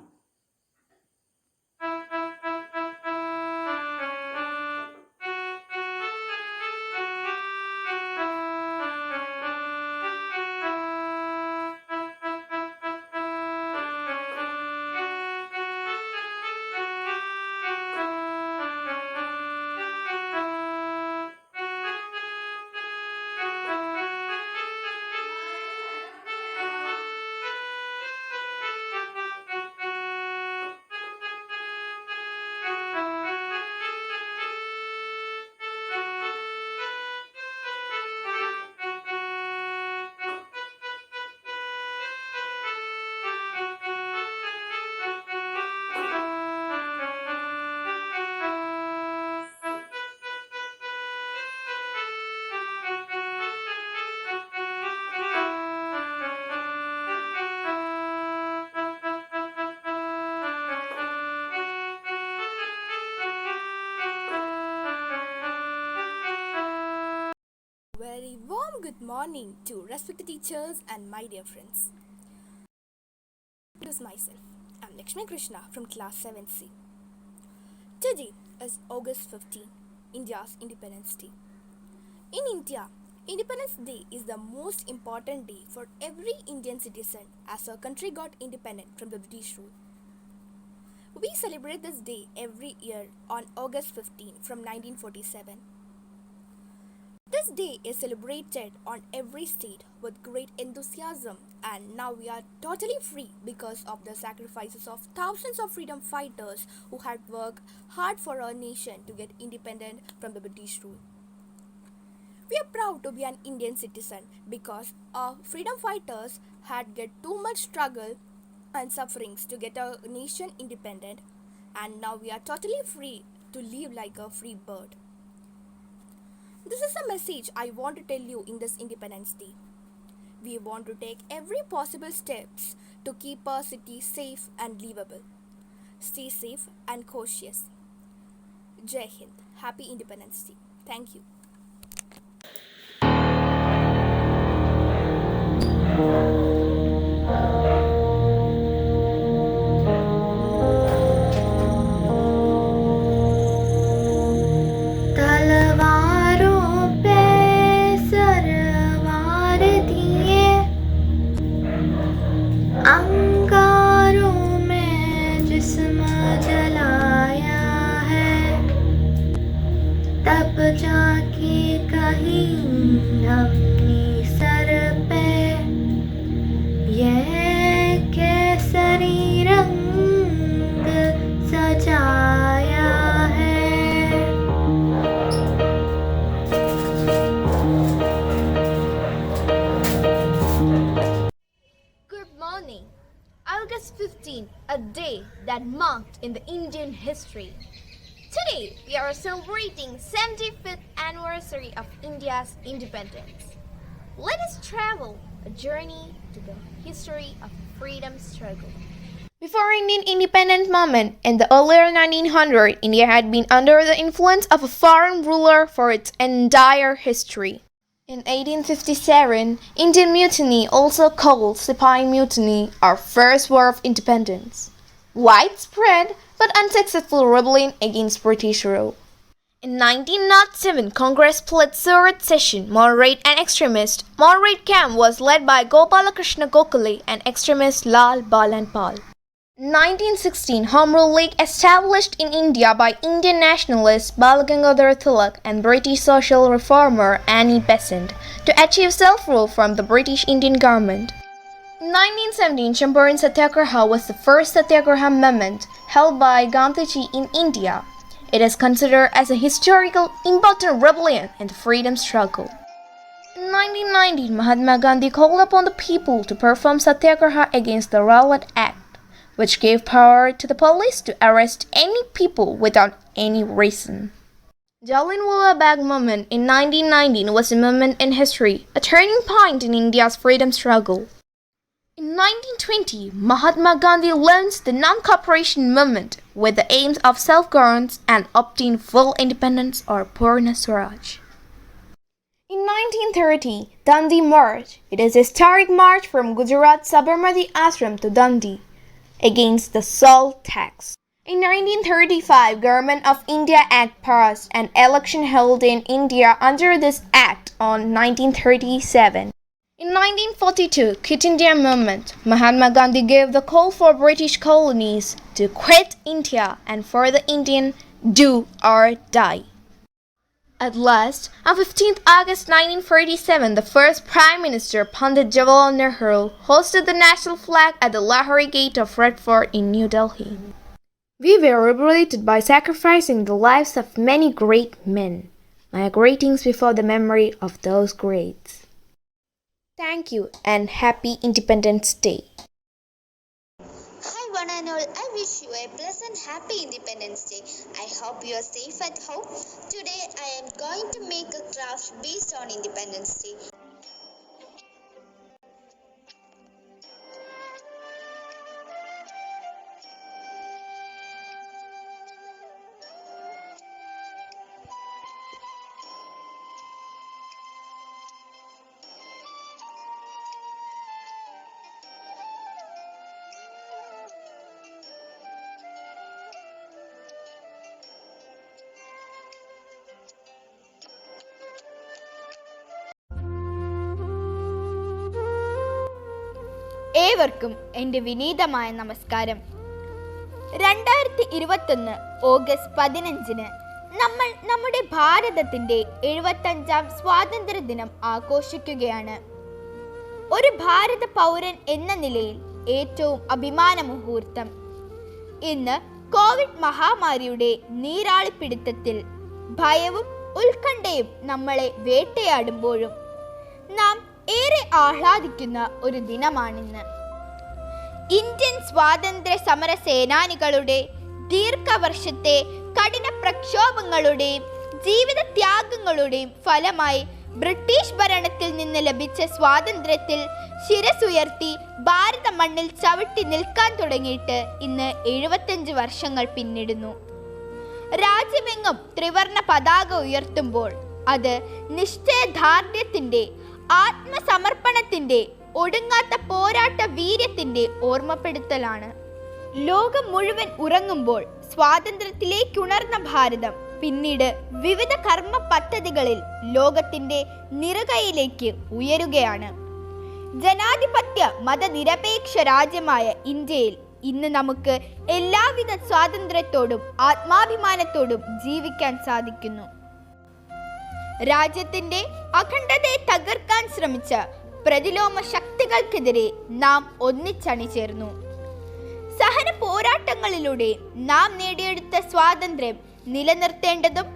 morning to respected teachers and my dear friends. Introduce myself. I'm Lakshmi Krishna from class 7C. Today is August 15, India's Independence Day. In India, Independence Day is the most important day for every Indian citizen as our country got independent from the British rule. We celebrate this day every year on August 15 from 1947. This day is celebrated on every state with great enthusiasm, and now we are totally free because of the sacrifices of thousands of freedom fighters who had worked hard for our nation to get independent from the British rule. We are proud to be an Indian citizen because our freedom fighters had get too much struggle and sufferings to get our nation independent, and now we are totally free to live like a free bird. This is the message I want to tell you in this Independence Day. We want to take every possible steps to keep our city safe and livable. Stay safe and cautious. Jai Hind. Happy Independence Day. Thank you. तलवारों पे सरवार दिए, अंगारों में जिस्म जलाया है, तब जाके कहीं अपनी सर पे ये केसरी रंग सजाया है. Good morning. August 15, a day that marked in the Indian history. Today, we are celebrating 75th anniversary of India's independence. Let us travel a journey to the history of freedom struggle. Before Indian independence movement in the earlier 1900s, India had been under the influence of a foreign ruler for its entire history. In 1857, Indian Mutiny, also called Sepoy Mutiny, our first war of independence. Widespread but unsuccessful rebellion against British rule. In 1907, Congress split third session, moderate and extremist. Moderate camp was led by Gopalakrishna Gokhale and extremist Lal Balan Pal. 1916, Home Rule League established in India by Indian nationalist Bal Gangadhar Tilak and British social reformer Annie Besant to achieve self-rule from the British Indian government. In 1917, Champaran Satyagraha was the first Satyagraha movement held by Gandhiji in India. It is considered as a historical important rebellion in the freedom struggle. In 1919, Mahatma Gandhi called upon the people to perform Satyagraha against the Rowlatt Act, which gave power to the police to arrest any people without any reason. Jallianwala Bagh movement in 1919 was a moment in history, a turning point in India's freedom struggle. In 1920, Mahatma Gandhi launched the non-cooperation movement with the aims of self-governance and obtain full independence or Purna Swaraj. In 1930, Dandi March. It is a historic march from Gujarat Sabarmati Ashram to Dandi against the salt tax. In 1935, Government of India Act passed and election held in India under this act on 1937. In 1942, Quit India movement, Mahatma Gandhi gave the call for British colonies to quit India and for the Indian do or die. At last, on 15th August 1947, the first Prime Minister, Pandit Jawaharlal Nehru, hosted the national flag at the Lahori Gate of Red Fort in New Delhi. We were liberated by sacrificing the lives of many great men. My greetings before the memory of those greats. Thank you and happy Independence Day. Hi one and all, I wish you a pleasant happy Independence Day. I hope you are safe at home. Today I am going to make a craft based on Independence Day. ഏവർക്കും എൻ്റെ വിനീതമായ നമസ്കാരം. 2021 August 15 നമ്മൾ നമ്മുടെ ഭാരതത്തിൻ്റെ 75ാം സ്വാതന്ത്ര്യ ദിനം ആഘോഷിക്കുകയാണ്. ഒരു ഭാരത പൗരൻ എന്ന നിലയിൽ ഏറ്റവും അഭിമാന മുഹൂർത്തം. ഇന്ന് കോവിഡ് മഹാമാരിയുടെ നീരാളിപ്പിടുത്തത്തിൽ ഭയവും ഉത്കണ്ഠയും നമ്മളെ വേട്ടയാടുമ്പോഴും നാം ഏറെ ആഹ്ലാദിക്കുന്ന ഒരു ദിനമാണിന്ന്. ഇന്ത്യൻ സ്വാതന്ത്ര്യ സമര സേനാനികളുടെ ദീർഘവർഷത്തെ കഠിന പ്രക്ഷോഭങ്ങളുടെയും ജീവിത ത്യാഗങ്ങളുടെയും ഫലമായി ബ്രിട്ടീഷ് ഭരണത്തിൽ നിന്ന് ലഭിച്ച സ്വാതന്ത്ര്യത്തിൽ ശിരസുയർത്തി ഭാരത മണ്ണിൽ ചവിട്ടി നിൽക്കാൻ തുടങ്ങിയിട്ട് ഇന്ന് 75 വർഷങ്ങൾ പിന്നിടുന്നു. രാജ്യമെങ്ങും ത്രിവർണ പതാക ഉയർത്തുമ്പോൾ അത് നിശ്ചയദാർഢ്യത്തിൻ്റെ, ആത്മസമർപ്പണത്തിൻ്റെ, ഒടുങ്ങാത്ത പോരാട്ട വീര്യത്തിൻ്റെ ഓർമ്മപ്പെടുത്തലാണ്. ലോകം മുഴുവൻ ഉറങ്ങുമ്പോൾ സ്വാതന്ത്ര്യത്തിലേക്കുണർന്ന ഭാരതം പിന്നീട് വിവിധ കർമ്മ പദ്ധതികളിൽ ലോകത്തിൻ്റെ നിറുകയിലേക്ക് ഉയരുകയാണ്. ജനാധിപത്യ മതനിരപേക്ഷ രാജ്യമായ ഇന്ത്യയിൽ ഇന്ന് നമുക്ക് എല്ലാവിധ സ്വാതന്ത്ര്യത്തോടും ആത്മാഭിമാനത്തോടും ജീവിക്കാൻ സാധിക്കുന്നു. രാജ്യത്തിൻ്റെ അഖണ്ഡതയെ തകർക്കാൻ ശ്രമിച്ച പ്രതിലോമ ശക്തികൾക്കെതിരെ നാം ഒന്നിച്ചണിചേർന്നു. സഹന പോരാട്ടങ്ങളിലൂടെ നാം നേടിയെടുത്ത സ്വാതന്ത്ര്യം നിലനിർത്തേണ്ടതും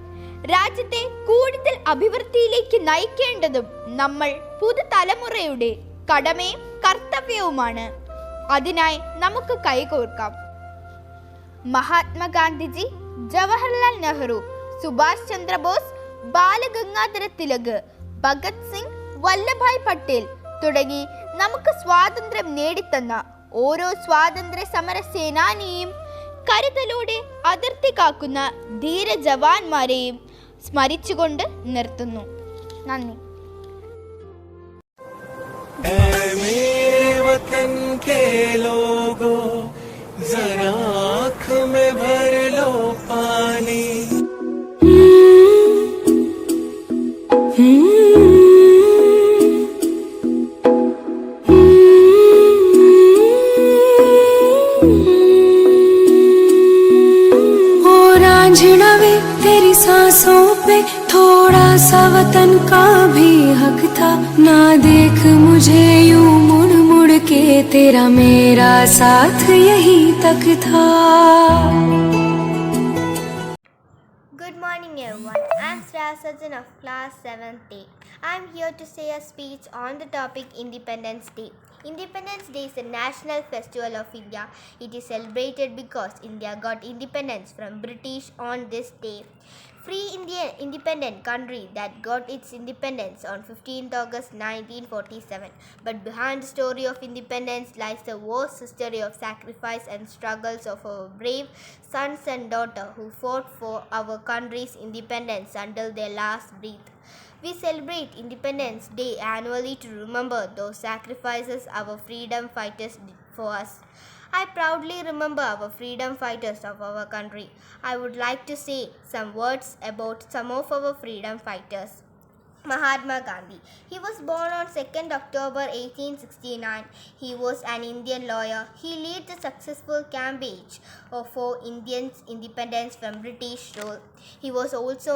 രാജ്യത്തെ കൂടുതൽ അഭിവൃദ്ധിയിലേക്ക് നയിക്കേണ്ടതും നമ്മൾ പുതുതലമുറയുടെ കടമയും കർത്തവ്യവുമാണ്. അതിനായി നമുക്ക് കൈകോർക്കാം. മഹാത്മാഗാന്ധിജി, ജവഹർലാൽ നെഹ്റു, സുഭാഷ് ചന്ദ്രബോസ്, ബാലഗംഗാധര തിലക്, ഭഗത് സിംഗ്, വല്ലഭായ് പട്ടേൽ തുടങ്ങി നമുക്ക് സ്വാതന്ത്ര്യം നേടിത്തന്ന ഓരോ സ്വാതന്ത്ര്യ സമര സേനാനിയെയും കരുതലോടെ അതിർത്തി കാക്കുന്ന ധീര ജവാന്മാരെയും സ്മരിച്ചുകൊണ്ട് നിർത്തുന്നു. നന്ദി. वतन के लोगों जरा आँख में भर लो पानी. ओ रांझना वे तेरी सांसों पे थोड़ा सा वतन का भी हक था. ना देख मुझे यूं मुड़ मुड़ के, तेरा मेरा साथ यहीं तक था. Good morning everyone. I am Shreya Sajjan of class 7th A. I am here to say a speech on the topic Independence Day. Independence Day is a national festival of India. It is celebrated because India got independence from British on this day. Free Indian independent country that got its independence on 15th August 1947. But behind the story of independence lies the vast history of sacrifice and struggles of our brave sons and daughters who fought for our country's independence until their last breath. We celebrate Independence Day annually to remember those sacrifices our freedom fighters did for us. I proudly remember our freedom fighters of our country. I would like to say some words about some of our freedom fighters. Mahatma Gandhi. He was born on 2nd October 1869. He was an Indian lawyer. He led the successful campaign for Indians' independence from British rule. He was also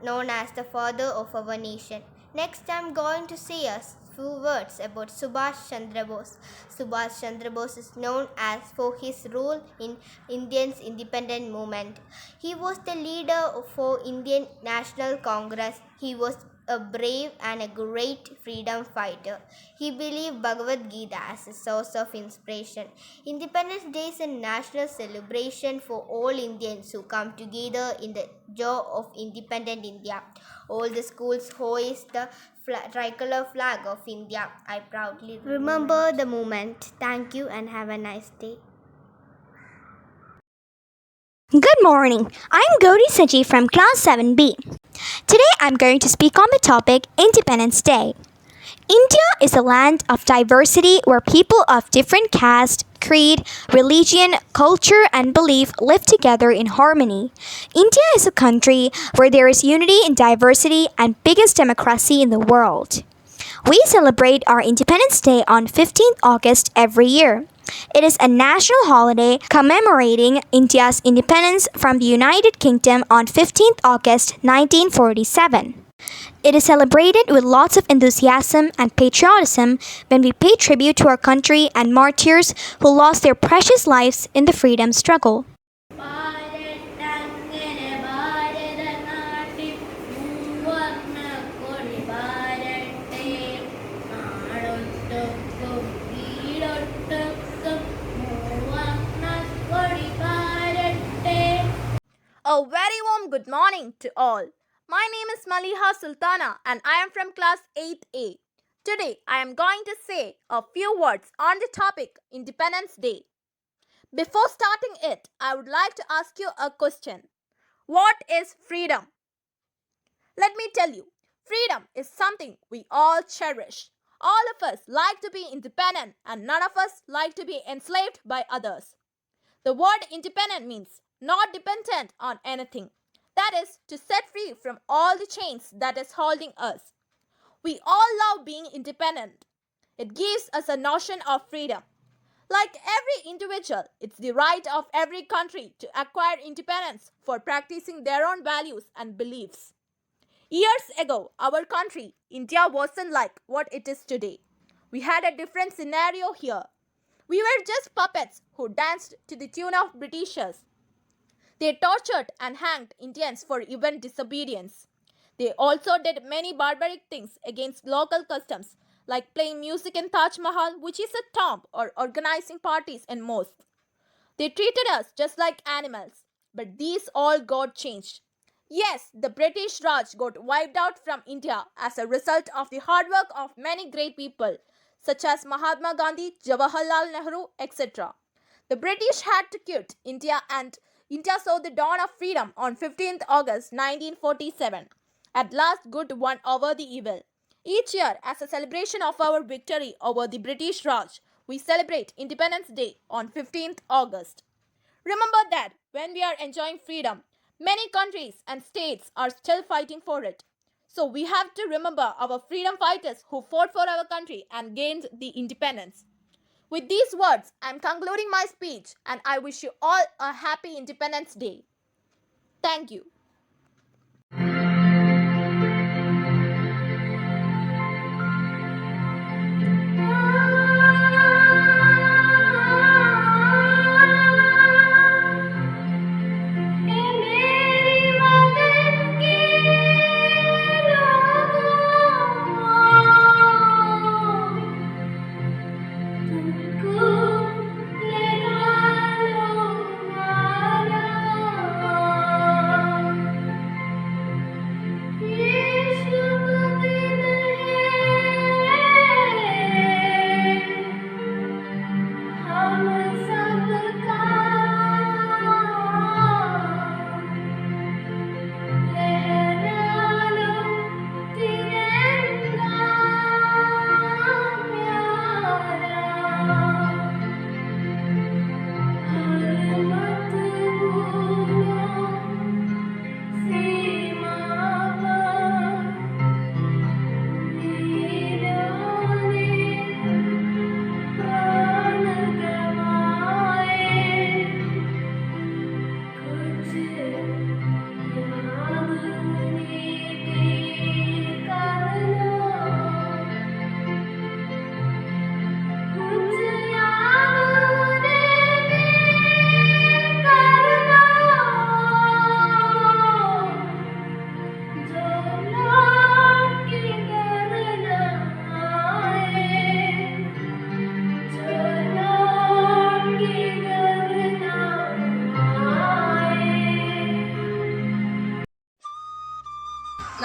known as the father of our nation. Next, I am going to say a few words about Subhash Chandra Bose. Subhash Chandra Bose is known as for his role in Indians' independent movement. He was the leader for Indian National Congress. He was a brave and a great freedom fighter. He believed Bhagavad Gita as a source of inspiration. Independence Day is a national celebration for all Indians who come together in the joy of independent India. All the schools hoist the tricolor flag of India. I proudly remember the moment. Thank you and have a nice day. Good morning. I'm Gauri Saji from class 7B. Today I'm going to speak on the topic Independence Day. India is a land of diversity where people of different caste, creed, religion, culture, and belief live together in harmony. India is a country where there is unity in diversity and biggest democracy in the world. We celebrate our Independence Day on 15th August every year. It is a national holiday commemorating India's independence from the United Kingdom on 15th August 1947. It is celebrated with lots of enthusiasm and patriotism when we pay tribute to our country and martyrs who lost their precious lives in the freedom struggle. A very warm good morning to all. My name is Maliha Sultana and I am from class 8A. Today I am going to say a few words on the topic Independence Day. Before starting it, I would like to ask you a question. What is freedom? Let me tell you, freedom is something we all cherish. All of us like to be independent and none of us like to be enslaved by others. The word independent means not dependent on anything. That is, to set free from all the chains that is holding us. We all love being independent. It gives us a notion of freedom. Like every individual, it's the right of every country to acquire independence for practicing their own values and beliefs. Years ago, our country, India, wasn't like what it is today. We had a different scenario here. We were just puppets who danced to the tune of Britishers. They tortured and hanged Indians for even disobedience. They also did many barbaric things against local customs, like playing music in Taj Mahal, which is a tomb, or organizing parties in mosques. They treated us just like animals, but these all got changed. Yes, the British Raj got wiped out from India as a result of the hard work of many great people, such as Mahatma Gandhi, Jawaharlal Nehru, etc. The British had to quit India and India saw the dawn of freedom on 15th August 1947. At last, good won over the evil. Each year, as a celebration of our victory over the British Raj, we celebrate Independence Day on 15th August. Remember that when we are enjoying freedom, many countries and states are still fighting for it. So we have to remember our freedom fighters who fought for our country and gained the independence. With these words, I am concluding my speech and I wish you all a happy Independence Day. Thank you.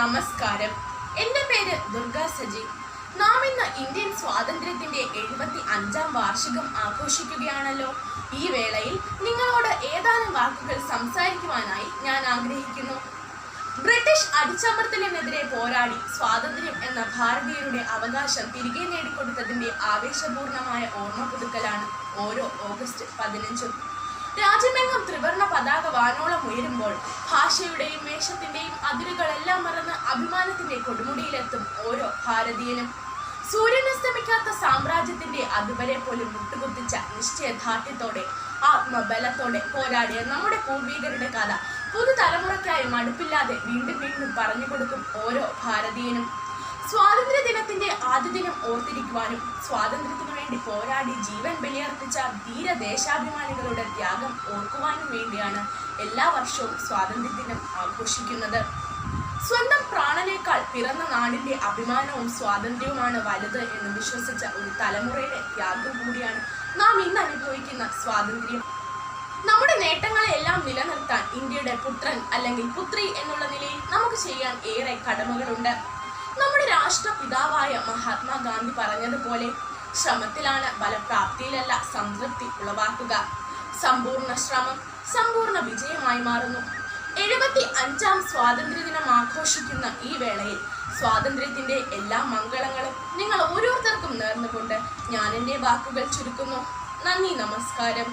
നമസ്കാരം, എൻ്റെ പേര് ദുർഗ സജി. നാം ഇന്ന് Indian സ്വാതന്ത്ര്യത്തിന്റെ 75ാം വാർഷികം ആഘോഷിക്കുകയാണല്ലോ. ഈ വേളയിൽ നിങ്ങളോട് ഏതാനും വാക്കുകൾ സംസാരിക്കുവാനായി ഞാൻ ആഗ്രഹിക്കുന്നു. ബ്രിട്ടീഷ് അടിച്ചമർത്തലിനെതിരെ പോരാടി സ്വാതന്ത്ര്യം എന്ന ഭാരതീയരുടെ അവകാശം തിരികെ നേടിക്കൊടുത്തതിന്റെ ആവേശപൂർണമായ ഓർമ്മ പുതുക്കലാണ് ഓരോ ഓഗസ്റ്റ് 15-ഉം. രാജ്യമെങ്ങും ത്രിവർണ പതാക വാനോളം ഉയരുമ്പോൾ ഭാഷയുടെയും വേഷത്തിന്റെയും അതിരുകളെല്ലാം മറന്ന് അഭിമാനത്തിന്റെ കൊടുമുടിയിലെത്തും ഓരോ ഭാരതീയനും. സൂര്യനസ്തമിക്കാത്ത സാമ്രാജ്യത്തിന്റെ അതുവരെ പോലും മുട്ടുകുത്തിച്ച നിശ്ചയദാർഢ്യത്തോടെ ആത്മബലത്തോടെ പോരാടിയ നമ്മുടെ പൂർവികരുടെ കഥ പുതുതലമുറയ്ക്കായി മടുപ്പില്ലാതെ വീണ്ടും വീണ്ടും പറഞ്ഞു കൊടുക്കും ഓരോ ഭാരതീയനും. സ്വാതന്ത്ര്യ ദിനത്തിന്റെ ആദ്യ ദിനം ഓർത്തിരിക്കുവാനും സ്വാതന്ത്ര്യത്തിനു വേണ്ടി പോരാടി ജീവൻ ബലിയർപ്പിച്ച ധീരദേശാഭിമാനികളുടെ ത്യാഗം ഓർക്കുവാനും വേണ്ടിയാണ് എല്ലാ വർഷവും സ്വാതന്ത്ര്യദിനം ആഘോഷിക്കുന്നത്. സ്വന്തം പ്രാണനേക്കാൾ പിറന്ന നാടിന്റെ അഭിമാനവും സ്വാതന്ത്ര്യവുമാണ് വലുത് എന്ന് വിശ്വസിച്ച ഒരു തലമുറയുടെ ത്യാഗം കൂടിയാണ് നാം ഇന്ന് അനുഭവിക്കുന്ന സ്വാതന്ത്ര്യം. നമ്മുടെ നേട്ടങ്ങളെല്ലാം നിലനിർത്താൻ ഇന്ത്യയുടെ പുത്രൻ അല്ലെങ്കിൽ പുത്രി എന്നുള്ള നിലയിൽ നമുക്ക് ചെയ്യാൻ ഏറെ കടമകളുണ്ട്. നമ്മുടെ രാഷ്ട്രപിതാവായ മഹാത്മാഗാന്ധി പറഞ്ഞതുപോലെ ശ്രമത്തിലാണ് ഫലപ്രാപ്തിയിലല്ല സംതൃപ്തി ഉളവാക്കുക. സമ്പൂർണ്ണ ശ്രമം സമ്പൂർണ്ണ വിജയമായി മാറുന്നു. 75ാം സ്വാതന്ത്ര്യദിനം ആഘോഷിക്കുന്ന ഈ വേളയിൽ സ്വാതന്ത്ര്യത്തിന്റെ എല്ലാ മംഗളങ്ങളും നിങ്ങൾ ഓരോരുത്തർക്കും നേർന്നുകൊണ്ട് ഞാൻ എൻ്റെ വാക്കുകൾ ചുരുക്കുന്നു. നന്ദി, നമസ്കാരം.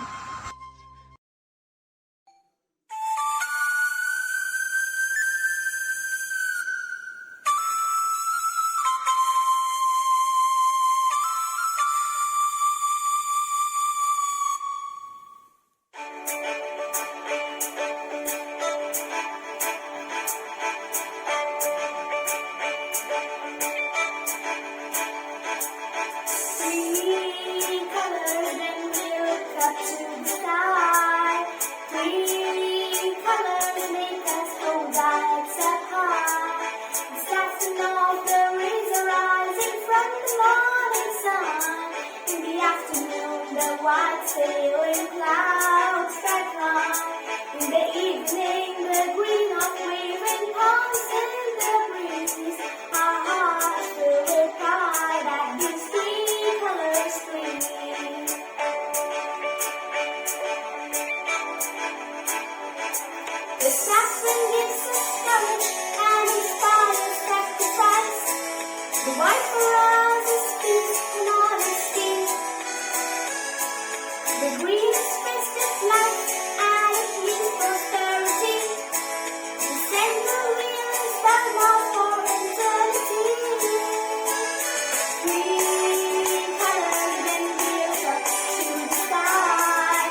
Sailing clouds that fly. In the evening, the green of waving palms in the breeze. Our hearts fill with pride that these three colors stream. The saffron gives us courage and inspires sacrifice. The white for us is peace and honesty. The green is festive life and it means prosperity. The center wheel is bound out for eternity. Green colors then wheels up to the sky.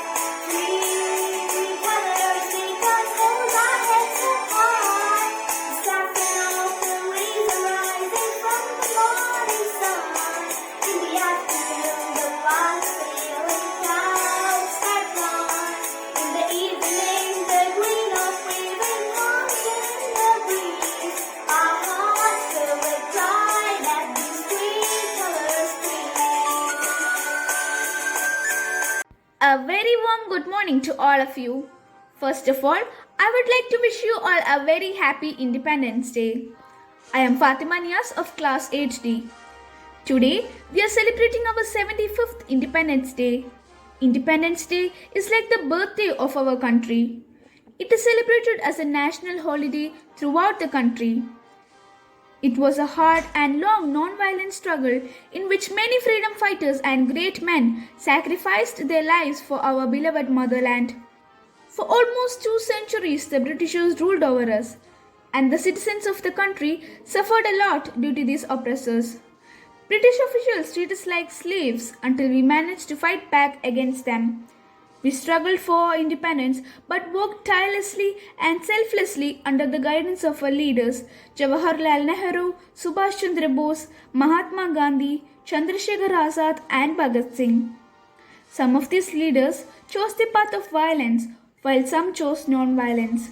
Green colors make us hold our heads up high. The saffron of the rays arising from the morning sun. In the afternoon, the wild sailing clouds that run. In the evening, the green of waving palms in the breeze. Our hearts fill with pride at these three colors stream. A very warm good morning to all of you. First of all, I would like to wish you all a very happy Independence Day. I am Fatima Nias of class 8D. Today, we are celebrating our 75th Independence Day. Independence Day is like the birthday of our country. It is celebrated as a national holiday throughout the country. It was a hard and long non-violent struggle in which many freedom fighters and great men sacrificed their lives for our beloved motherland. For almost 2 centuries, the Britishers ruled over us, and the citizens of the country suffered a lot due to these oppressors. British officials treated us like slaves until we managed to fight back against them. We struggled for our independence but worked tirelessly and selflessly under the guidance of our leaders Jawaharlal Nehru, Subhash Chandra Bose, Mahatma Gandhi, Chandrasekhar Azad and Bhagat Singh. Some of these leaders chose the path of violence while some chose non-violence.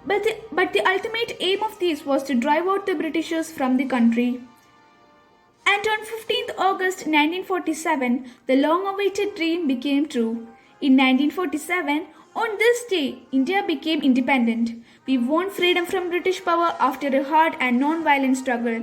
But the ultimate aim of these was to drive out the Britishers from the country. And on 15th August 1947, the long-awaited dream became true. In 1947, on this day, India became independent. We won freedom from British power after a hard and non-violent struggle.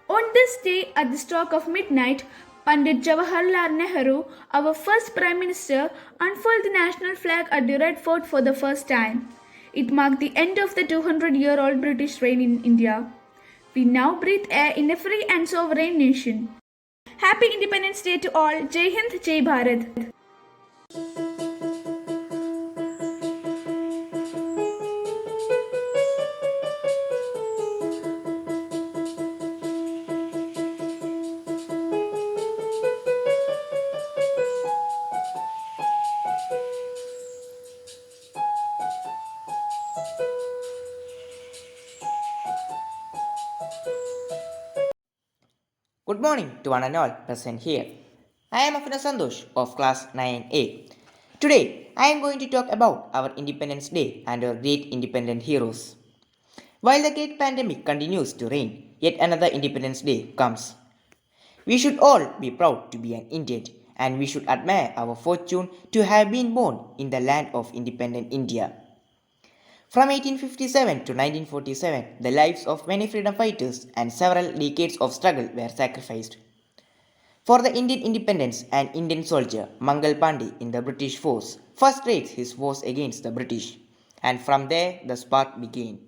On this day, at the stroke of midnight, Pandit Jawaharlal Nehru, our first Prime Minister, unfurled the national flag at the Red Fort for the first time. It marked the end of the 200-year-old British reign in India. We now breathe air in a free and sovereign nation. Happy Independence Day to all. Jai Hind, Jai Bharat. Good morning to one and all present here. I am Afina Santosh of class 9A. Today, I am going to talk about our Independence Day and our great independent heroes. While the great pandemic continues to reign, yet another Independence Day comes. We should all be proud to be an Indian, and we should admire our fortune to have been born in the land of independent India. From 1857 to 1947, the lives of many freedom fighters and several decades of struggle were sacrificed. For the Indian independence, an Indian soldier, Mangal Pandey, in the British force, first raised his force against the British, and from there the spark began.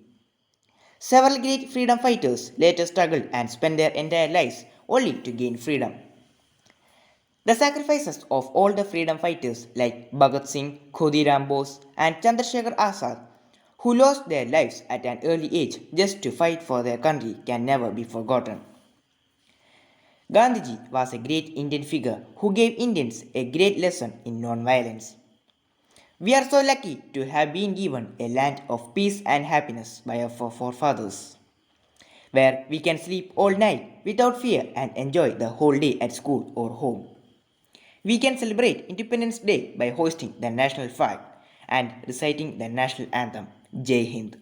Several great freedom fighters later struggled and spent their entire lives only to gain freedom. The sacrifices of all the freedom fighters like Bhagat Singh, Khudiram Bose, and Chandrasekhar Azad, who lost their lives at an early age just to fight for their country, can never be forgotten. Gandhiji was a great Indian figure who gave Indians a great lesson in non-violence. We are so lucky to have been given a land of peace and happiness by our forefathers, where we can sleep all night without fear and enjoy the whole day at school or home. We can celebrate Independence Day by hoisting the national flag and reciting the national anthem, Jai Hind.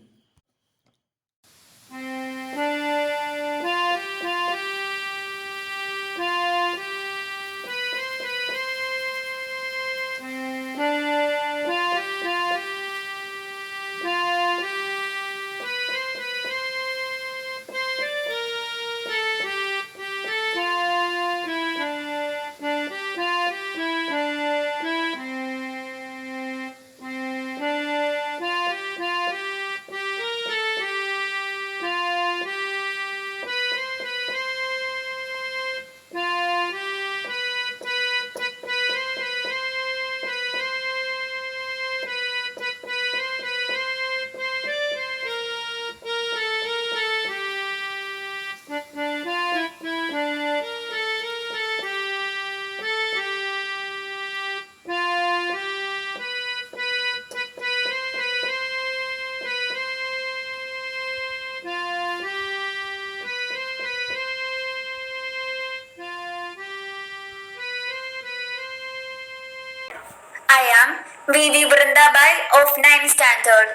I am Vivi Vrindabai of 9th Standard.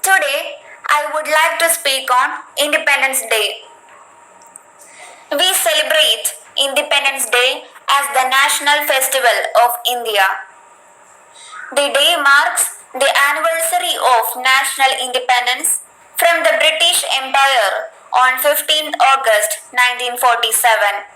Today, I would like to speak on Independence Day. We celebrate Independence Day as the national festival of India. The day marks the anniversary of national independence from the British Empire on 15th August 1947.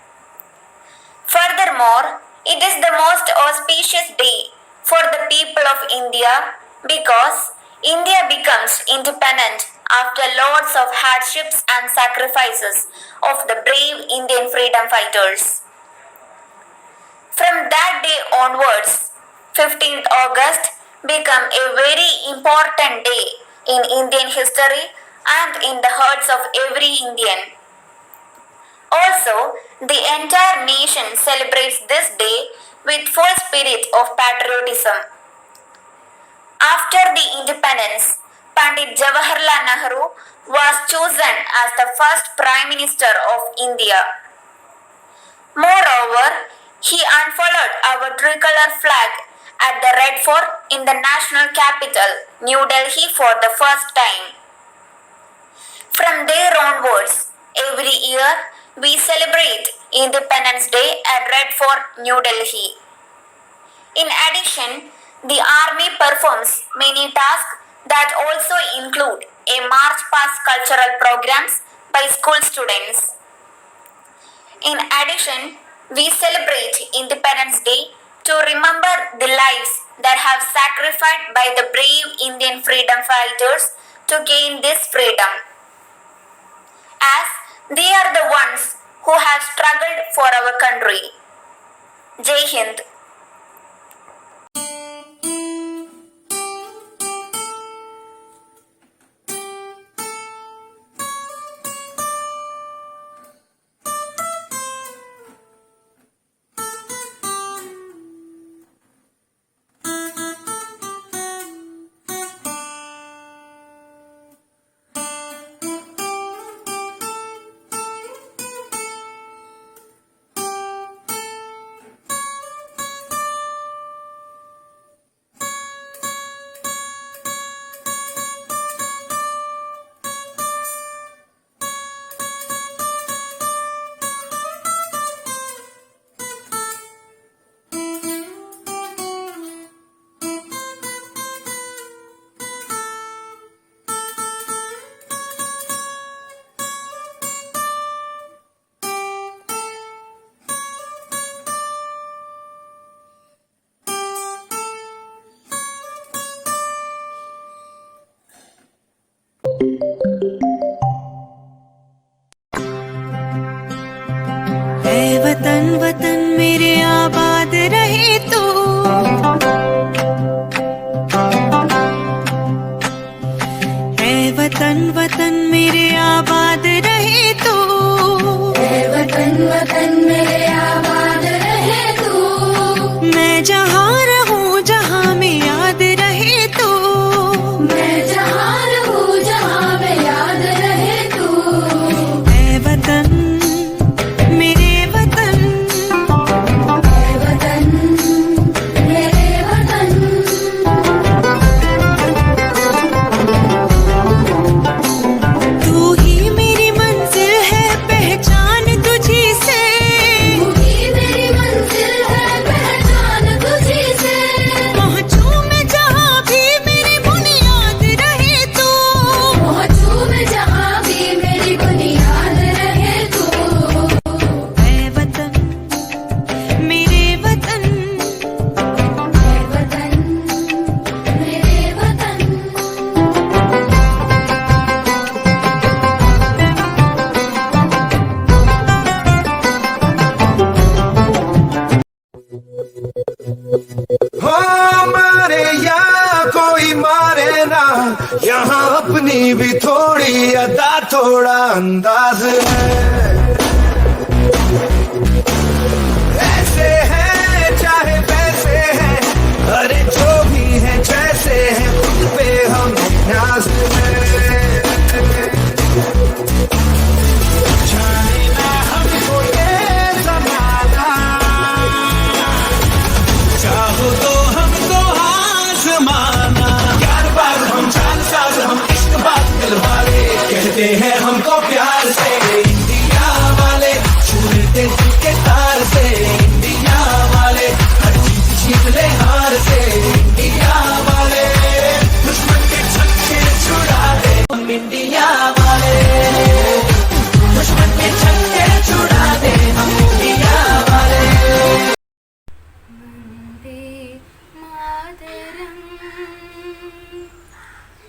Furthermore, it is the most auspicious day for the people of India because India becomes independent after lots of hardships and sacrifices of the brave Indian freedom fighters. From that day onwards, 15th August became a very important day in Indian history and in the hearts of every Indian. Also, the entire nation celebrates this day with full spirit of patriotism. After the independence, Pandit Jawaharlal Nehru was chosen as the first Prime Minister of India. Moreover, he unfurled our tricolor flag at the Red Fort in the national capital, New Delhi, for the first time. From there onwards, every year, we celebrate Independence Day at Red Fort, New Delhi. In addition, the army performs many tasks that also include a march past cultural programs by school students. In addition, we celebrate Independence Day to remember the lives that have sacrificed by the brave Indian freedom fighters to gain this freedom, as they are the ones who have struggled for our country. Jai Hind. हो मारे या कोई मारे ना, यहाँ अपनी भी थोड़ी अदा थोड़ा अंदाज है। ऐसे हैं चाहे वैसे हैं, अरे जो भी है जैसे हैं, खुद पे हम नाज है। जाने ना हमको ये ज़माना, चाहो तो हमको आज़माना। यार बार हम जान साज, हम इश्क बात दिल वाले, कहते हैं हमको प्यार से इंडिया वाले, छूते दिल के तार से इंडिया वाले, हर चीज जीत ले हार से इंडिया वाले, दुश्मन के छक्के छुड़ा दे हम इंडिया वाले, दुश्मन के छक्के छुड़ा दे हम इंडिया वाले।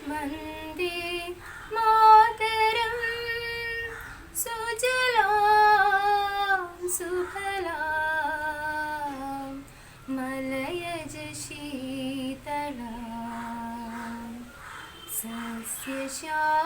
वन्दे मातरं सुजलां सुफलां मलयज शीतलां सस्यश्यामलां